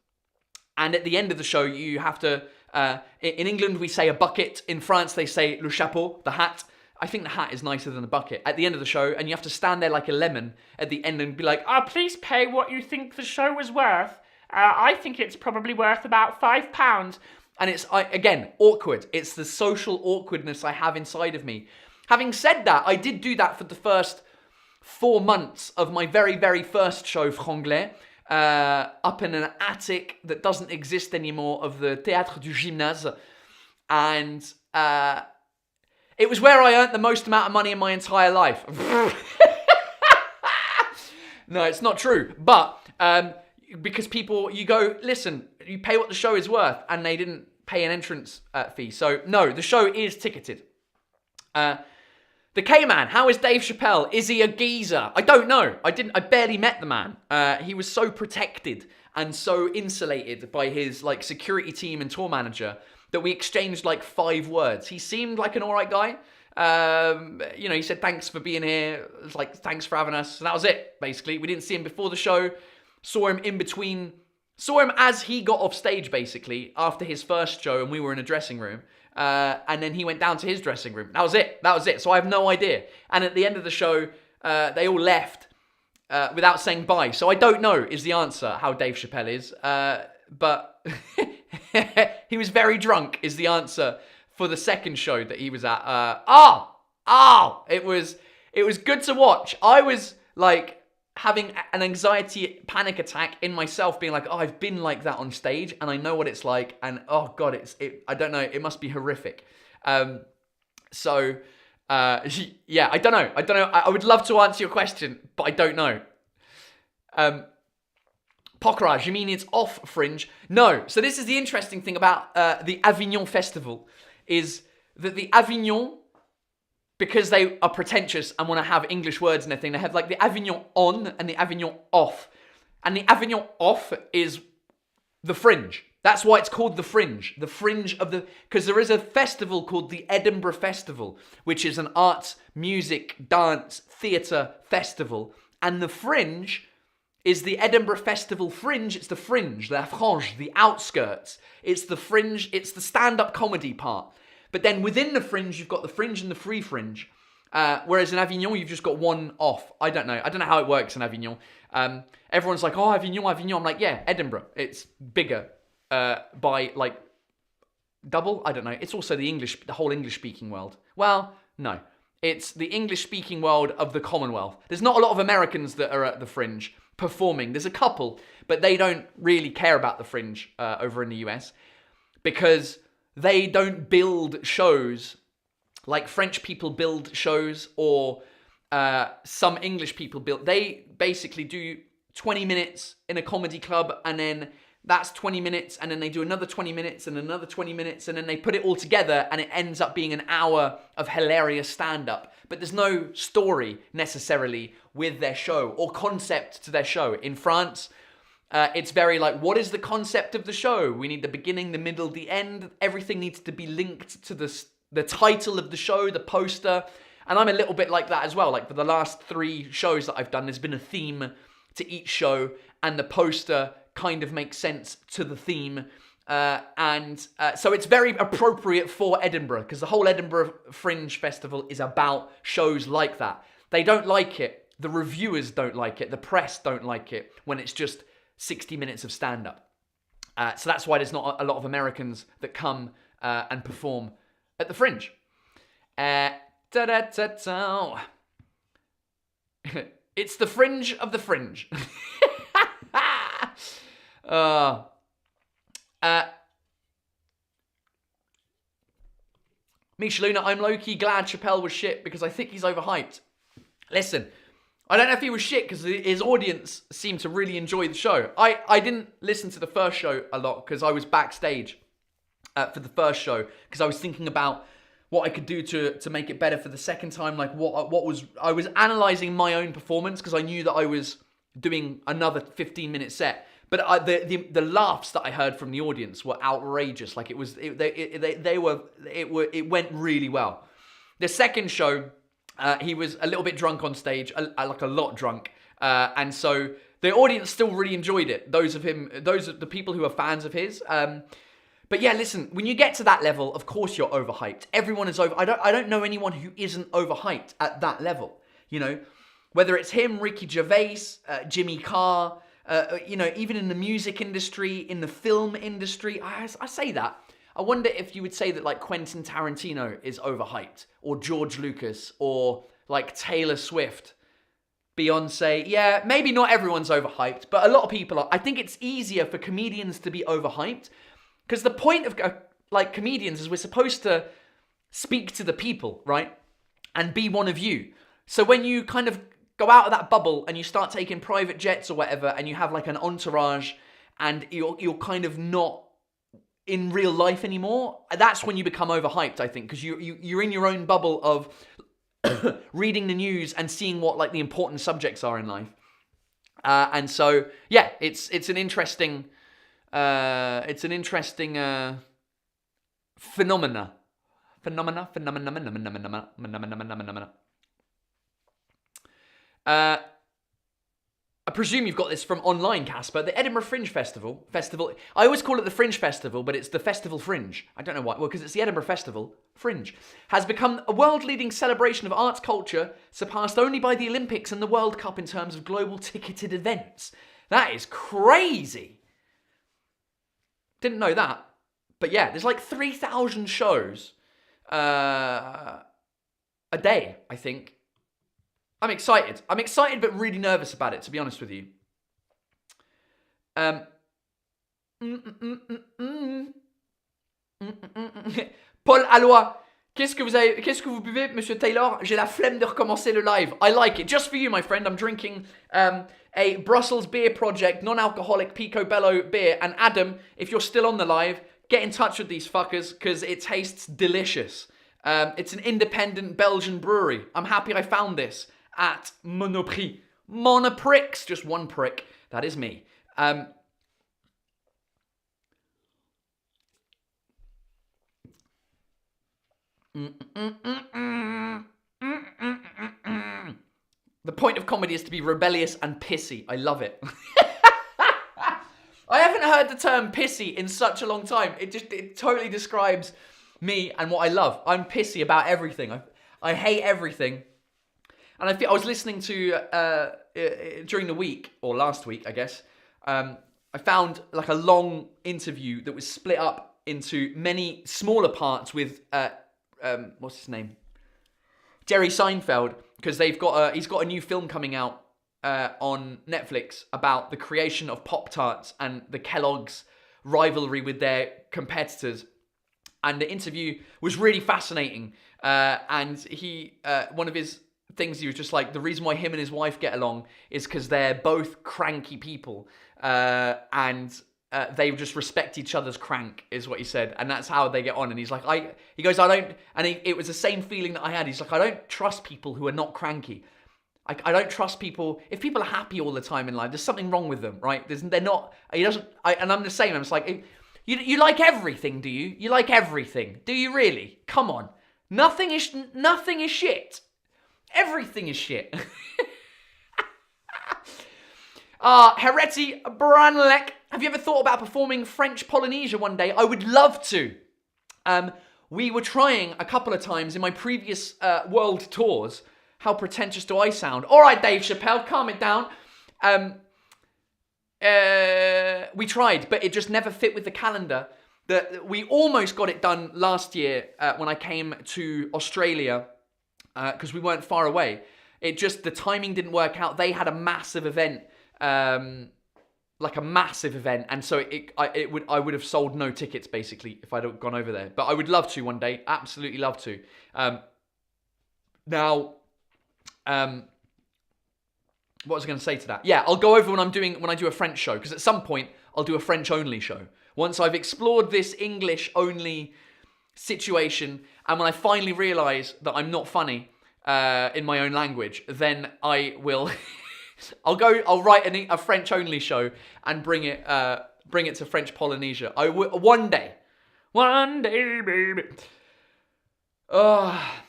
And at the end of the show, you have to, in England, we say a bucket. In France, they say le chapeau, the hat. I think the hat is nicer than the bucket. At the end of the show, and you have to stand there like a lemon at the end and be like, please pay what you think the show was worth. I think it's probably worth about £5. And it's, again, awkward. It's the social awkwardness I have inside of me. Having said that, I did do that for the first 4 months of my very, very first show, Franglais, up in an attic that doesn't exist anymore of the Théâtre du Gymnase. And it was where I earned the most amount of money in my entire life. No, it's not true. But because people, you go, listen, you pay what the show is worth, and they didn't pay an entrance fee. So, no, the show is ticketed. The K-Man, how is Dave Chappelle? Is he a geezer? I don't know. I barely met the man. He was so protected and so insulated by his security team and tour manager that we exchanged 5 words. He seemed like an all right guy. He said, thanks for being here. It was like, thanks for having us. And that was it, basically. We didn't see him before the show. Saw him as he got off stage, basically, after his first show, and we were in a dressing room. And then he went down to his dressing room. That was it. So I have no idea. And at the end of the show, they all left without saying bye. So I don't know is the answer how Dave Chappelle is. But he was very drunk is the answer for the second show that he was at. It was good to watch. I was having an anxiety panic attack in myself, being like, I've been like that on stage and I know what it's like, and oh god, I don't know, it must be horrific. Yeah, I don't know. I would love to answer your question, but I don't know. Pokraj, you mean it's off Fringe? No. So this is the interesting thing about the Avignon Festival, is that the Avignon, because they are pretentious and want to have English words and everything, they have the Avignon on and the Avignon off. And the Avignon off is the Fringe. That's why it's called the Fringe. The Fringe of the... Because there is a festival called the Edinburgh Festival, which is an arts, music, dance, theatre festival. And the Fringe is the Edinburgh Festival Fringe. It's the Fringe, la frange, the outskirts. It's the Fringe, it's the stand-up comedy part. But then within the Fringe, you've got the Fringe and the free Fringe. Whereas in Avignon, you've just got one off. I don't know how it works in Avignon. Everyone's like, oh, Avignon. I'm like, yeah, Edinburgh. It's bigger by double. I don't know. It's also the whole English-speaking world. Well, no. It's the English-speaking world of the Commonwealth. There's not a lot of Americans that are at the Fringe performing. There's a couple, but they don't really care about the Fringe over in the US because they don't build shows like French people build shows, or some English people build. They basically do 20 minutes in a comedy club, and then that's 20 minutes, and then they do another 20 minutes and another 20 minutes, and then they put it all together, and it ends up being an hour of hilarious stand-up. But there's no story necessarily with their show or concept to their show. In France, it's very what is the concept of the show? We need the beginning, the middle, the end. Everything needs to be linked to the title of the show, the poster. And I'm a little bit like that as well. For the last 3 shows that I've done, there's been a theme to each show, and the poster kind of makes sense to the theme. So it's very appropriate for Edinburgh, because the whole Edinburgh Fringe Festival is about shows like that. They don't like it. The reviewers don't like it. The press don't like it when it's just 60 minutes of stand-up. So that's why there's not a lot of Americans that come and perform at the Fringe. It's the fringe of the fringe. Misha Luna, I'm low-key glad Chappelle was shit because I think he's overhyped. Listen, I don't know if he was shit because his audience seemed to really enjoy the show. I didn't listen to the first show a lot because I was backstage for the first show because I was thinking about what I could do to make it better for the second time. Like I was analysing my own performance because I knew that I was doing another 15-minute set. But the laughs that I heard from the audience were outrageous. Like it went really well. The second show, he was a little bit drunk on stage, like a lot drunk, and so the audience still really enjoyed it. Those are the people who are fans of his. But yeah, listen, when you get to that level, of course you're overhyped. Everyone is over. I don't know anyone who isn't overhyped at that level. You know, whether it's him, Ricky Gervais, Jimmy Carr. Even in the music industry, in the film industry, I say that. I wonder if you would say that like Quentin Tarantino is overhyped, or George Lucas, or like Taylor Swift, Beyonce. Yeah, maybe not everyone's overhyped, but a lot of people are. I think it's easier for comedians to be overhyped because the point of like comedians is we're supposed to speak to the people, right? And be one of you. So when you kind of go out of that bubble and you start taking private jets or whatever and you have like an entourage and you're kind of not in real life anymore, that's when you become overhyped, I think, because you're in your own bubble of reading the news and seeing what like the important subjects are in life. And so, yeah, it's an interesting phenomena. I presume you've got this from online, Casper. The Edinburgh Fringe Festival. I always call it the Fringe Festival, but it's the Festival Fringe. I don't know why. Well, because it's the Edinburgh Festival Fringe. Has become a world-leading celebration of arts culture, surpassed only by the Olympics and the World Cup in terms of global ticketed events. That is crazy. Didn't know that. But yeah, there's like 3,000 shows a day, I think. I'm excited. But really nervous about it, to be honest with you. Paul Alloy, qu'est-ce que vous buvez, Monsieur Taylor? J'ai la flemme de recommencer le live. I like it. Just for you, my friend. I'm drinking a Brussels Beer Project non-alcoholic Picobello beer. And Adam, if you're still on the live, get in touch with these fuckers because it tastes delicious. It's an independent Belgian brewery. I'm happy I found this at Monoprix. Monoprix, just one prick. That is me. The point of comedy is to be rebellious and pissy. I love it. I haven't heard the term pissy in such a long time. It totally describes me and what I love. I'm pissy about everything. I hate everything. And I was listening to, during the week, or last week, I guess, I found like a long interview that was split up into many smaller parts with, what's his name? Jerry Seinfeld, because he's got a new film coming out on Netflix about the creation of Pop-Tarts and the Kellogg's rivalry with their competitors. And the interview was really fascinating. And one of his things, he was just like, the reason why him and his wife get along is because they're both cranky people. And they just respect each other's crank, is what he said. And that's how they get on. And he's like, it was the same feeling that I had. He's like, I don't trust people who are not cranky. I don't trust people. If people are happy all the time in life, there's something wrong with them, right? They're not, and I'm the same. I'm just like, you like everything, do you? You like everything. Do you really? Come on. Nothing is shit. Everything is shit. Hereti Branlek. Have you ever thought about performing French Polynesia one day? I would love to. We were trying a couple of times in my previous world tours. How pretentious do I sound? All right, Dave Chappelle, calm it down. We tried, but it just never fit with the calendar. We almost got it done last year when I came to Australia because we weren't far away. It just, the timing didn't work out. They had a massive event, like a massive event, and so I would have sold no tickets basically if I'd have gone over there. But I would love to one day, absolutely love to. Now, what was I going to say to that? Yeah, I'll go over when I do a French show, because at some point I'll do a French only show. Once I've explored this English only situation, and when I finally realise that I'm not funny in my own language, then I will. I'll write a French only show and bring it to French Polynesia. One day, baby. Ta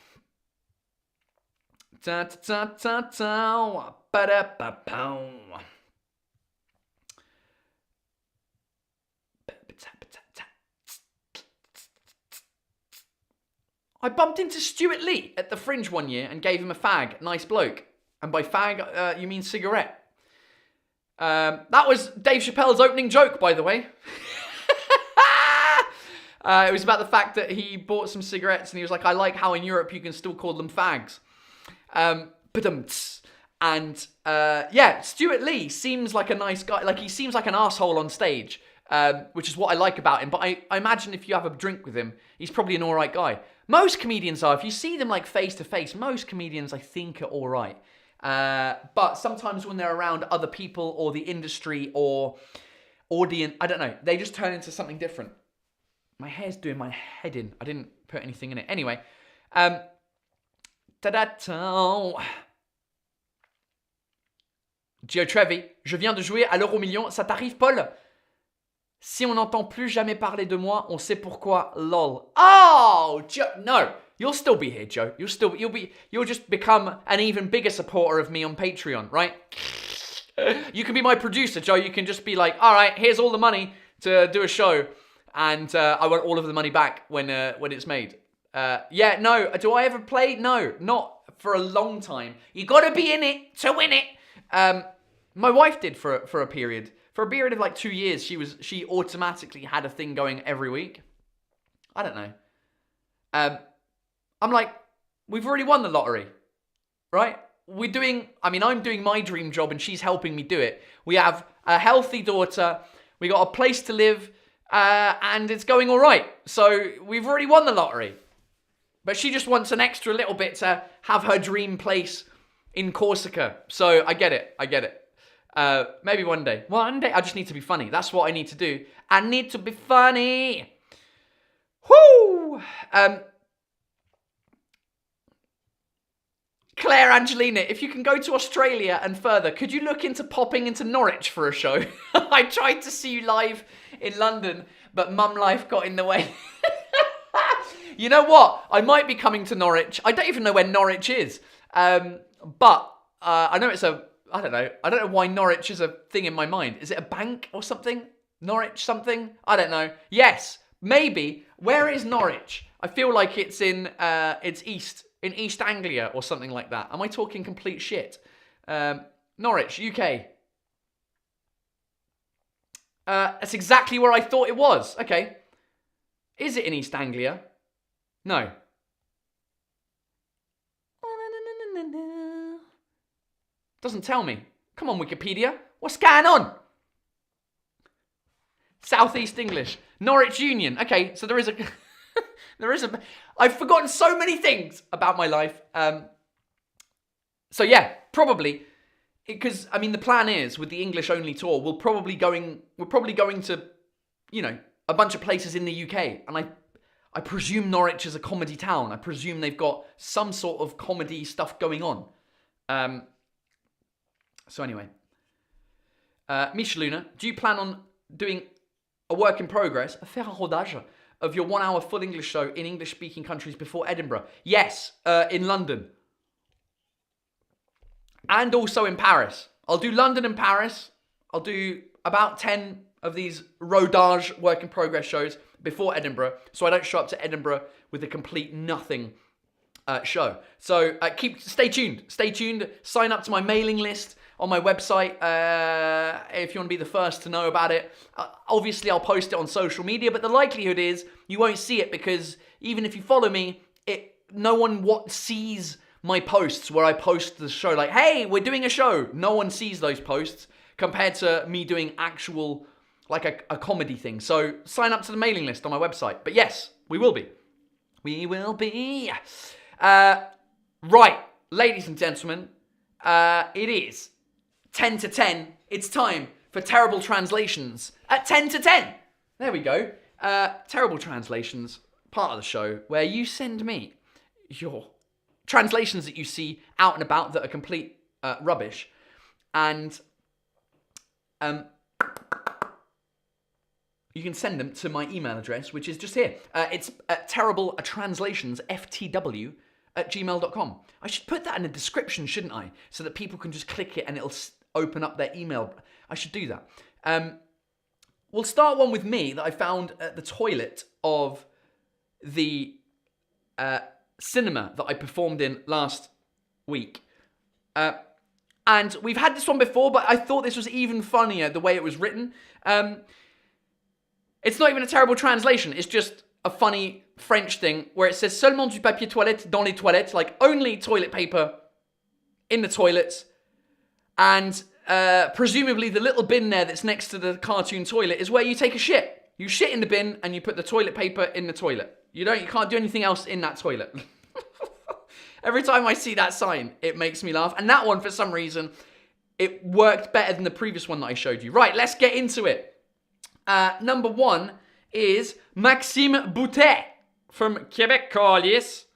ta ta ta ba da ba pow. I bumped into Stuart Lee at the Fringe one year and gave him a fag. Nice bloke. And by fag, you mean cigarette. That was Dave Chappelle's opening joke, by the way. It was about the fact that he bought some cigarettes and he was like, I like how in Europe you can still call them fags. And yeah, Stuart Lee seems like a nice guy. Like, he seems like an asshole on stage, which is what I like about him. But I imagine if you have a drink with him, he's probably an all right guy. Most comedians are. If you see them like face to face, most comedians I think are all right. But sometimes when they're around other people or the industry or audience, I don't know, they just turn into something different. My hair's doing my head in. I didn't put anything in it. Anyway. Gio Trevi, je viens de jouer à l'euro million. Ça t'arrive, Paul? Si on n'entend plus jamais parler de moi, on sait pourquoi. Lol. Oh, Joe, no. You'll still be here, Joe. You'll just become an even bigger supporter of me on Patreon, right? You can be my producer, Joe. You can just be like, all right, here's all the money to do a show, and I want all of the money back when it's made. Yeah, no. Do I ever play? No, not for a long time. You got to be in it to win it. My wife did for a period. For a period of like 2 years, she automatically had a thing going every week. I don't know. I'm like, we've already won the lottery, right? I'm doing my dream job and she's helping me do it. We have a healthy daughter. We got a place to live, and it's going all right. So we've already won the lottery. But she just wants an extra little bit to have her dream place in Corsica. So I get it. Maybe one day. I just need to be funny. That's what I need to do. I need to be funny. Whoo! Claire Angelina, if you can go to Australia and further, could you look into popping into Norwich for a show? I tried to see you live in London, but mum life got in the way. You know what? I might be coming to Norwich. I don't even know where Norwich is. But I know I don't know why Norwich is a thing in my mind. Is it a bank or something? Norwich something? I don't know. Yes, maybe. Where is Norwich? I feel like it's in East Anglia or something like that. Am I talking complete shit? Norwich, UK. That's exactly where I thought it was. Okay. Is it in East Anglia? No. Doesn't tell me. Come on, Wikipedia. What's going on? Southeast English. Norwich Union. Okay, so there is a... I've forgotten so many things about my life. So yeah, probably. Because, the plan is, with the English-only tour, we're probably going to, a bunch of places in the UK. And I presume Norwich is a comedy town. I presume they've got some sort of comedy stuff going on. So anyway, Misha Luna, do you plan on doing a work in progress, a faire un rodage, of your 1 hour full English show in English-speaking countries before Edinburgh? Yes, in London. And also in Paris. I'll do London and Paris. I'll do about 10 of these rodage work in progress shows before Edinburgh, so I don't show up to Edinburgh with a complete nothing show. So stay tuned. Sign up to my mailing list on my website if you want to be the first to know about it. Obviously, I'll post it on social media, but the likelihood is you won't see it because even if you follow me, no one sees my posts where I post the show like, hey, we're doing a show. No one sees those posts compared to me doing actual, like a comedy thing. So sign up to the mailing list on my website. But yes, we will be. We will be. Right, ladies and gentlemen, it is 10 to 10. It's time for Terrible Translations at 10 to 10. There we go. Terrible Translations, part of the show where you send me your translations that you see out and about that are complete rubbish. And you can send them to my email address, which is just here. It's terribletranslationsftw@gmail.com. I should put that in the description, shouldn't I? So that people can just click it and it'll open up their email. I should do that. We'll start one with me that I found at the toilet of the cinema that I performed in last week. And we've had this one before, but I thought this was even funnier the way it was written. It's not even a terrible translation. It's just a funny French thing where it says seulement du papier toilette dans les toilettes, like only toilet paper in the toilets. And presumably the little bin there that's next to the cartoon toilet is where you take a shit. You shit in the bin and you put the toilet paper in the toilet. You can't do anything else in that toilet. Every time I see that sign, it makes me laugh. And that one, for some reason, it worked better than the previous one that I showed you. Right, let's get into it. Number one is Maxime Boutet from Québec Callis.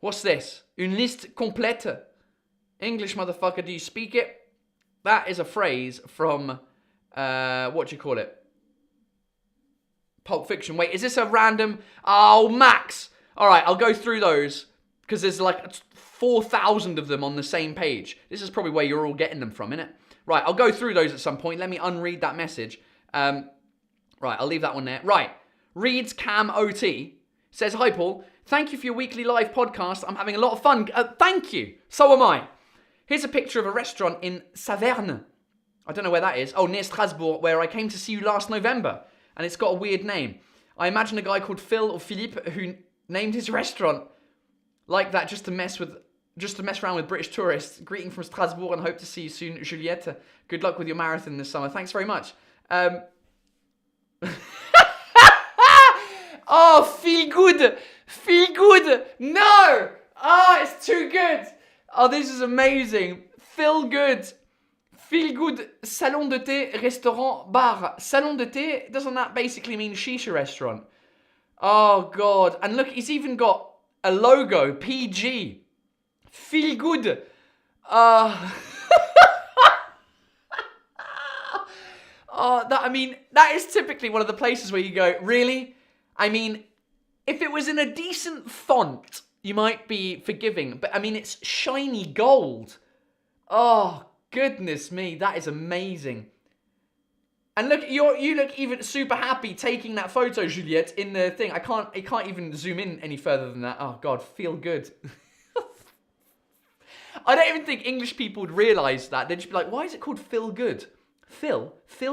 What's this? Une liste complète. English, motherfucker, do you speak it? That is a phrase from, what do you call it? Pulp Fiction. Wait, is this a random... Oh, Max! Alright, I'll go through those, because there's like 4,000 of them on the same page. This is probably where you're all getting them from, innit? Right, I'll go through those at some point. Let me unread that message. Right, I'll leave that one there. Right, Reads Cam OT says, hi, Paul. Thank you for your weekly live podcast. I'm having a lot of fun. Thank you. So am I. Here's a picture of a restaurant in Saverne. I don't know where that is. Oh, near Strasbourg, where I came to see you last November. And it's got a weird name. I imagine a guy called Phil or Philippe who named his restaurant like that just to mess around with British tourists. Greeting from Strasbourg and hope to see you soon, Juliette. Good luck with your marathon this summer. Thanks very much. Oh, feel good. Feel good. No. Oh, it's too good. Oh, this is amazing. Feel good. Feel good. Salon de thé, restaurant, bar. Salon de thé, doesn't that basically mean shisha restaurant? Oh, God. And look, he's even got a logo, PG. Feel good. Oh, that is typically one of the places where you go, really? I mean, if it was in a decent font, you might be forgiving. But, I mean, it's shiny gold. Oh, goodness me. That is amazing. And look, you look even super happy taking that photo, Juliette, in the thing. I can't even zoom in any further than that. Oh, God, feel good. I don't even think English people would realise that. They'd just be like, why is it called Feel Good? Feel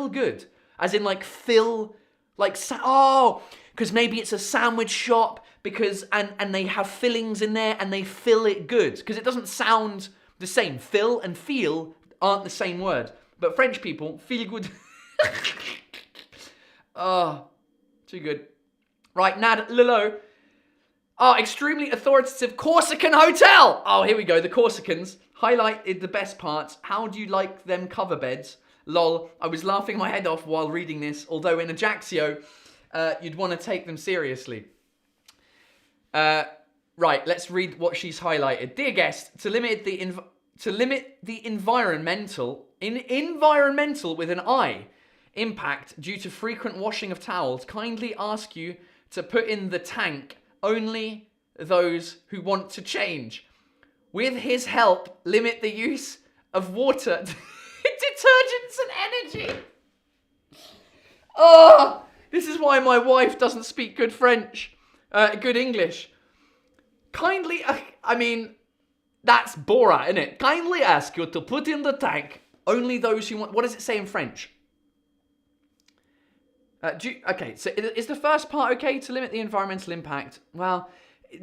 good. As in, like, fill, like, because maybe it's a sandwich shop, because, and they have fillings in there, and they fill it good. Because it doesn't sound the same. Fill and feel aren't the same word. But French people, feel good. Oh, too good. Right, Nad Lilo. Oh, extremely authoritative Corsican hotel. Oh, here we go. The Corsicans highlighted the best parts. How do you like them cover beds? Lol. I was laughing my head off while reading this. Although in Ajaccio, you'd want to take them seriously. Right, let's read what she's highlighted. Dear guest, to limit the environmental with an I impact due to frequent washing of towels, kindly ask you to put in the tank only those who want to change. With his help, limit the use of water, detergents and energy. Oh, this is why my wife doesn't speak good good English. Kindly, that's Borat, isn't it? Kindly ask you to put in the tank only those who want... What does it say in French? Okay, so is the first part okay? To limit the environmental impact? Well,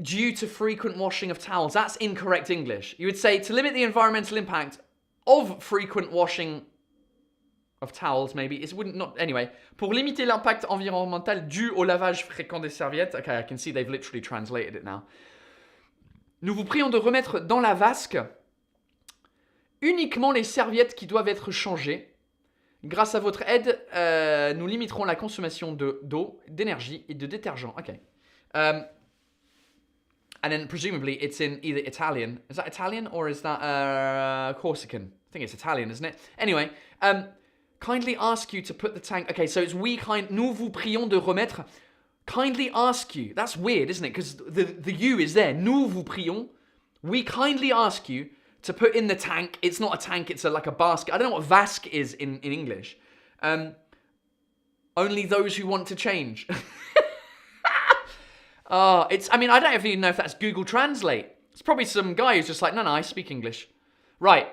due to frequent washing of towels. That's incorrect English. You would say to limit the environmental impact of frequent washing of towels, maybe. It wouldn't not anyway. Pour limiter l'impact environnemental dû au lavage fréquent des serviettes. Okay, I can see they've literally translated it now. Nous vous prions de remettre dans la vasque uniquement les serviettes qui doivent être changées. Grâce à votre aide, nous limiterons la consommation d'eau, d'énergie et de détergent. Okay. And then presumably it's in either Italian. Is that Italian or is that Corsican? I think it's Italian, isn't it? Anyway, kindly ask you to put the tank... Okay, so it's nous vous prions de remettre... Kindly ask you. That's weird, isn't it? Because the you is there. Nous vous prions. We kindly ask you to put in the tank. It's not a tank, it's like a basket. I don't know what vasque is in English. Only those who want to change. I don't even know if that's Google Translate. It's probably some guy who's just like, no, I speak English. Right.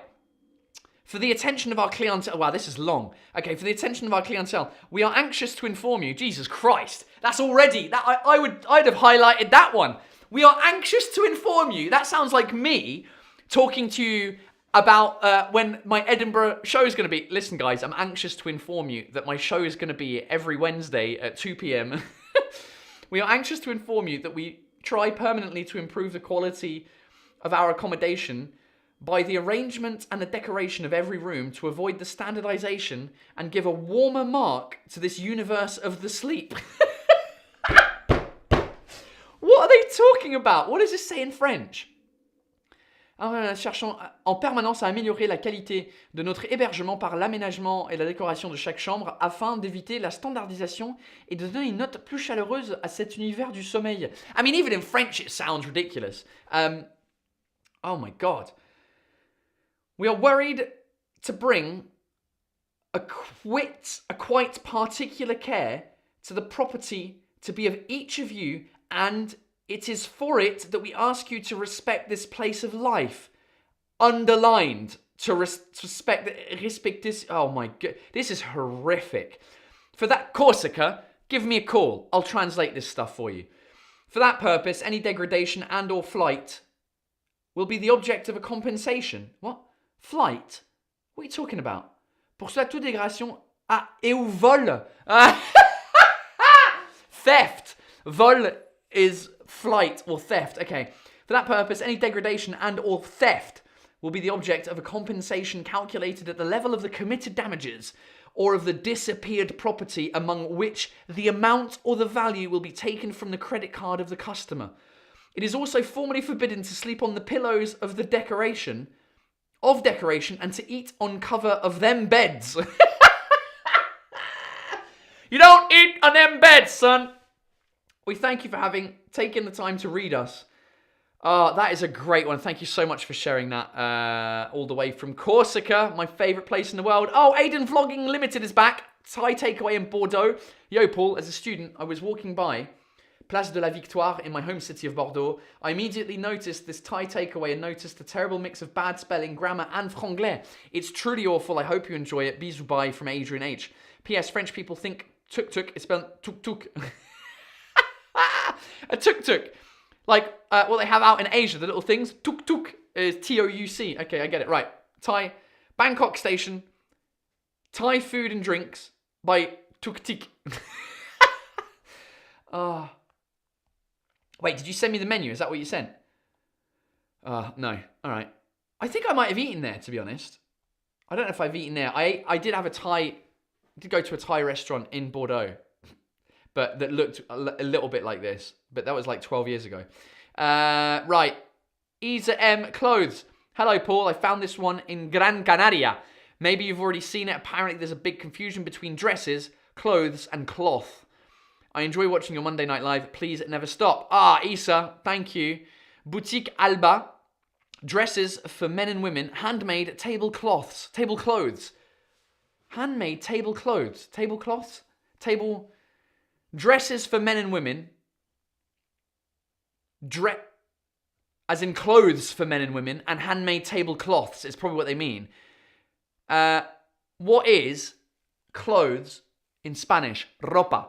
For the attention of our clientele... Wow, this is long. Okay, for the attention of our clientele, we are anxious to inform you... Jesus Christ, that's already... I'd have highlighted that one. We are anxious to inform you. That sounds like me talking to you about when my Edinburgh show is going to be... Listen, guys, I'm anxious to inform you that my show is going to be every Wednesday at 2 p.m. We are anxious to inform you that we try permanently to improve the quality of our accommodation by the arrangement and the decoration of every room to avoid the standardization and give a warmer mark to this universe of the sleep. What are they talking about? What does this say in French? Cherchons en permanence à améliorer la qualité de notre hébergement par l'aménagement et la décoration de chaque chambre afin d'éviter la standardisation et de donner une note plus chaleureuse à cet univers du sommeil. I mean, even in French it sounds ridiculous. Oh my God. We are worried to bring a quite particular care to the property to be of each of you, and it is for it that we ask you to respect this place of life. Underlined, to respect this. Oh my God, this is horrific. For that, Corsica, give me a call. I'll translate this stuff for you. For that purpose, any degradation and or flight will be the object of a compensation. What? Flight? What are you talking about? Pour cela, toute dégradation et ou vol. Theft. Vol is flight or theft. Okay. For that purpose, any degradation and or theft will be the object of a compensation calculated at the level of the committed damages or of the disappeared property, among which the amount or the value will be taken from the credit card of the customer. It is also formally forbidden to sleep on the pillows of the decoration and to eat on cover of them beds. You don't eat on them beds, son. We thank you for taken the time to read us. That is a great one. Thank you so much for sharing that all the way from Corsica, my favourite place in the world. Oh, Aiden Vlogging Limited is back. Thai takeaway in Bordeaux. Yo, Paul, as a student, I was walking by Place de la Victoire in my home city of Bordeaux. I immediately noticed this Thai takeaway and noticed the terrible mix of bad spelling, grammar and franglais. It's truly awful. I hope you enjoy it. Bisous bye from Adrian H. P.S. French people think tuk-tuk is spelled tuk-tuk. A tuk-tuk. Like what they have out in Asia, the little things. Tuk-tuk is T-O-U-C. Okay, I get it. Right. Thai. Bangkok Station. Thai food and drinks by tuk-tik. Wait, did you send me the menu? Is that what you sent? No. All right. I think I might have eaten there, to be honest. I don't know if I've eaten there. I did go to a Thai restaurant in Bordeaux, but that looked a little bit like this. But that was like 12 years ago. Right. Isa M. Clothes. Hello, Paul. I found this one in Gran Canaria. Maybe you've already seen it. Apparently there's a big confusion between dresses, clothes, and cloth. I enjoy watching your Monday Night Live. Please never stop. Isa, thank you. Boutique Alba. Dresses for men and women. Handmade tablecloths. Tableclothes. Handmade tableclothes. Tablecloths? Dresses for men and women. As in clothes for men and women. And handmade tablecloths is probably what they mean. What is clothes in Spanish? Ropa.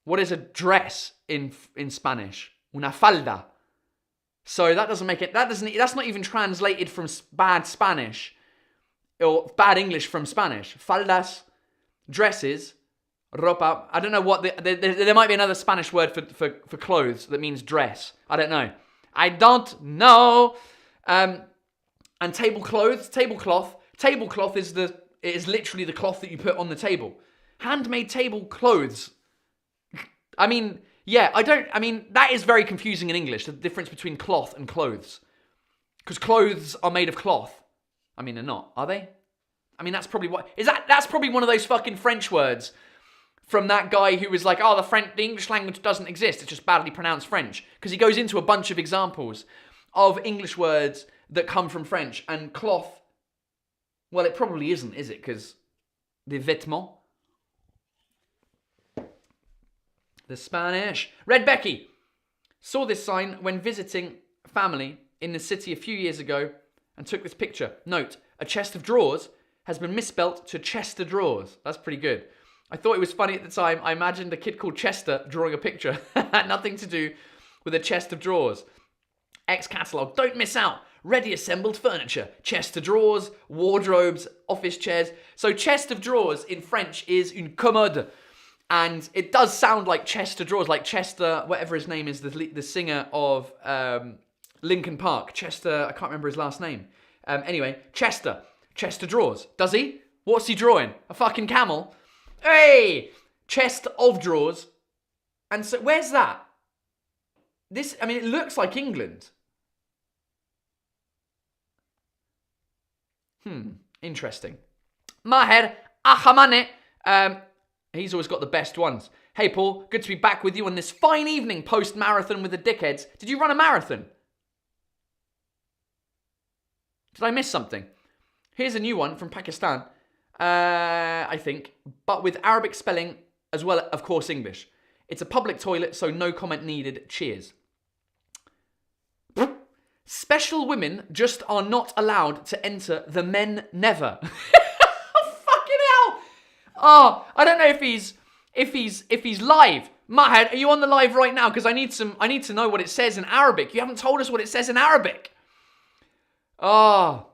What is a dress in Spanish. Una falda. So that doesn't make it. That's not even translated from bad Spanish or bad English from Spanish. Faldas, dresses, ropa. I don't know what there might be another Spanish word for clothes that means dress. I don't know. And tablecloth. Tablecloth is literally the cloth that you put on the table. Handmade tablecloths. I mean, that is very confusing in English, the difference between cloth and clothes. Because clothes are made of cloth. I mean, they're not, are they? I mean, that's probably that's probably one of those fucking French words from that guy who was like, oh, the English language doesn't exist, it's just badly pronounced French. Because he goes into a bunch of examples of English words that come from French. And cloth, well, it probably isn't, is it? Because the vêtements. The Spanish. Red Becky saw this sign when visiting family in the city a few years ago and took this picture. Note, a chest of drawers has been misspelt to Chester drawers. That's pretty good. I thought it was funny at the time. I imagined a kid called Chester drawing a picture. Had nothing to do with a chest of drawers. X-Catalogue. Don't miss out. Ready assembled furniture. Chest of drawers, wardrobes, office chairs. So chest of drawers in French is une commode. And it does sound like Chester drawers, like Chester, whatever his name is, the singer of Linkin Park. Chester, I can't remember his last name. Anyway, Chester drawers. Does he? What's he drawing? A fucking camel? Hey! Chest of drawers. And so, where's that? It looks like England. Interesting. Maher Ahamane. He's always got the best ones. Hey, Paul, good to be back with you on this fine evening post-marathon with the dickheads. Did you run a marathon? Did I miss something? Here's a new one from Pakistan, I think, but with Arabic spelling as well, of course, English. It's a public toilet, so no comment needed. Cheers. Special women just are not allowed to enter, the men never. Oh, I don't know if he's live. Mahed, are you on the live right now? Because I need to know what it says in Arabic. You haven't told us what it says in Arabic. Oh.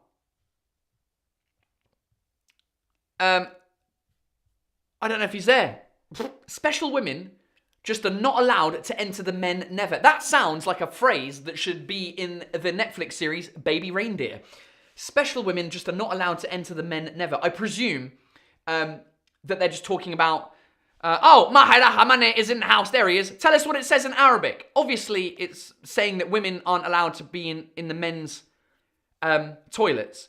I don't know if he's there. Special women just are not allowed to enter, the men never. That sounds like a phrase that should be in the Netflix series Baby Reindeer. Special women just are not allowed to enter, the men never. I presume that they're just talking about, Mahira Hamane is in the house. There he is. Tell us what it says in Arabic. Obviously, it's saying that women aren't allowed to be in the men's toilets.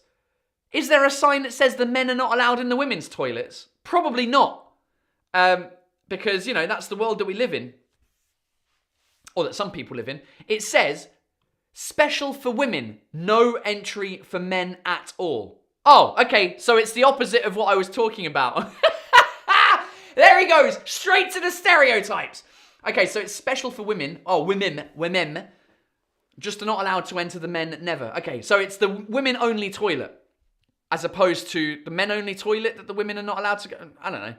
Is there a sign that says the men are not allowed in the women's toilets? Probably not. Because, that's the world that we live in. Or that some people live in. It says, special for women, no entry for men at all. Oh, okay, so it's the opposite of what I was talking about. There he goes, straight to the stereotypes. Okay, so it's special for women. Oh, women. Just are not allowed to enter, the men never. Okay, so it's the women-only toilet. As opposed to the men-only toilet that the women are not allowed to go. I don't know.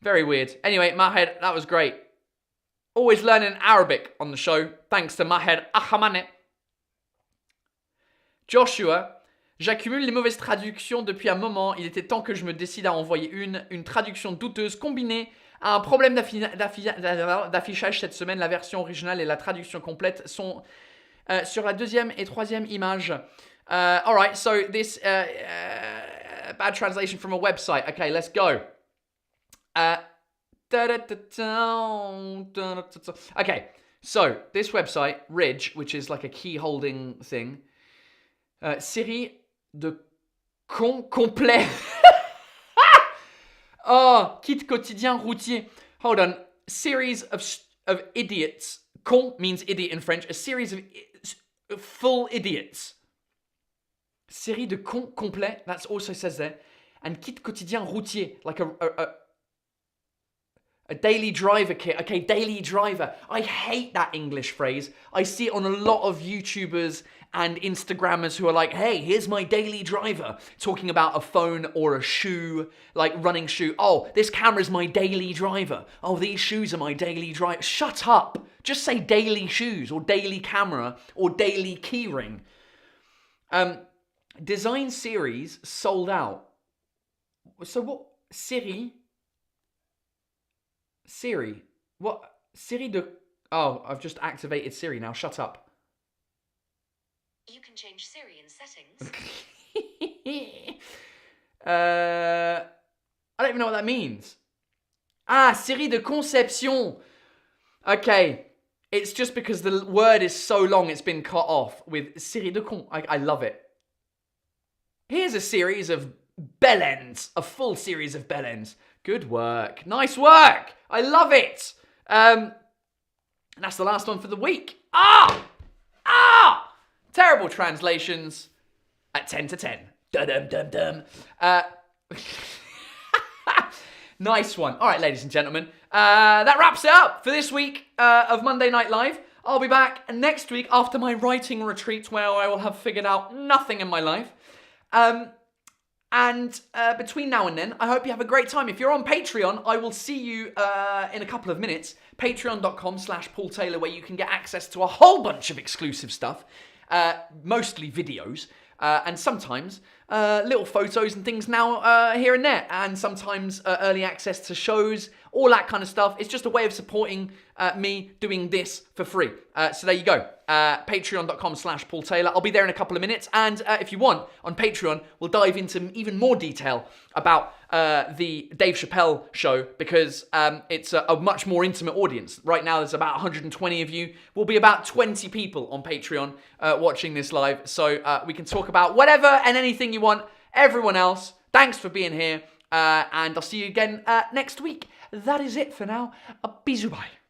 Very weird. Anyway, Mahed, that was great. Always learning Arabic on the show. Thanks to Mahed Ahamane. Joshua. J'accumule les mauvaises traductions depuis un moment. Il était temps que je me décide à envoyer une traduction douteuse combinée à un problème d'affichage cette semaine. La version originale et la traduction complète sont sur la deuxième et troisième image. Alright, so this bad translation from a website. Okay, let's go. Okay, so this website, Ridge, which is like a key holding thing. Série de cons complets. Oh, kit quotidien routier. Hold on. Series of idiots. Con means idiot in French. A series of full idiots. Série de cons complets. That also says there. And kit quotidien routier. Like A daily driver kit. Okay, daily driver. I hate that English phrase. I see it on a lot of YouTubers and Instagrammers who are like, hey, here's my daily driver. Talking about a phone or a shoe, like running shoe. Oh, this camera's my daily driver. Oh, these shoes are my daily driver. Shut up. Just say daily shoes or daily camera or daily keyring. Design series sold out. So what? Siri? What? Siri de... Oh, I've just activated Siri now. Shut up. You can change Siri in settings. I don't even know what that means. Ah, Siri de conception. Okay. It's just because the word is so long it's been cut off with Siri de con. I love it. Here's a series of bellends. A full series of bellends. Good work. Nice work. I love it. And that's the last one for the week. Terrible translations at 10 to 10. Dum-dum-dum-dum. Nice one. All right, ladies and gentlemen. That wraps it up for this week of Monday Night Live. I'll be back next week after my writing retreat where I will have figured out nothing in my life. And between now and then, I hope you have a great time. If you're on Patreon, I will see you in a couple of minutes. Patreon.com/Paul Taylor, where you can get access to a whole bunch of exclusive stuff. Mostly videos. And sometimes little photos and things now here and there. And sometimes early access to shows. All that kind of stuff. It's just a way of supporting me doing this for free. So there you go. Patreon.com/Paul Taylor. I'll be there in a couple of minutes. And if you want, on Patreon, we'll dive into even more detail about the Dave Chappelle show because it's a much more intimate audience. Right now, there's about 120 of you. We'll be about 20 people on Patreon watching this live. So we can talk about whatever and anything you want. Everyone else, thanks for being here. And I'll see you again next week. That is it for now. Bisous bye.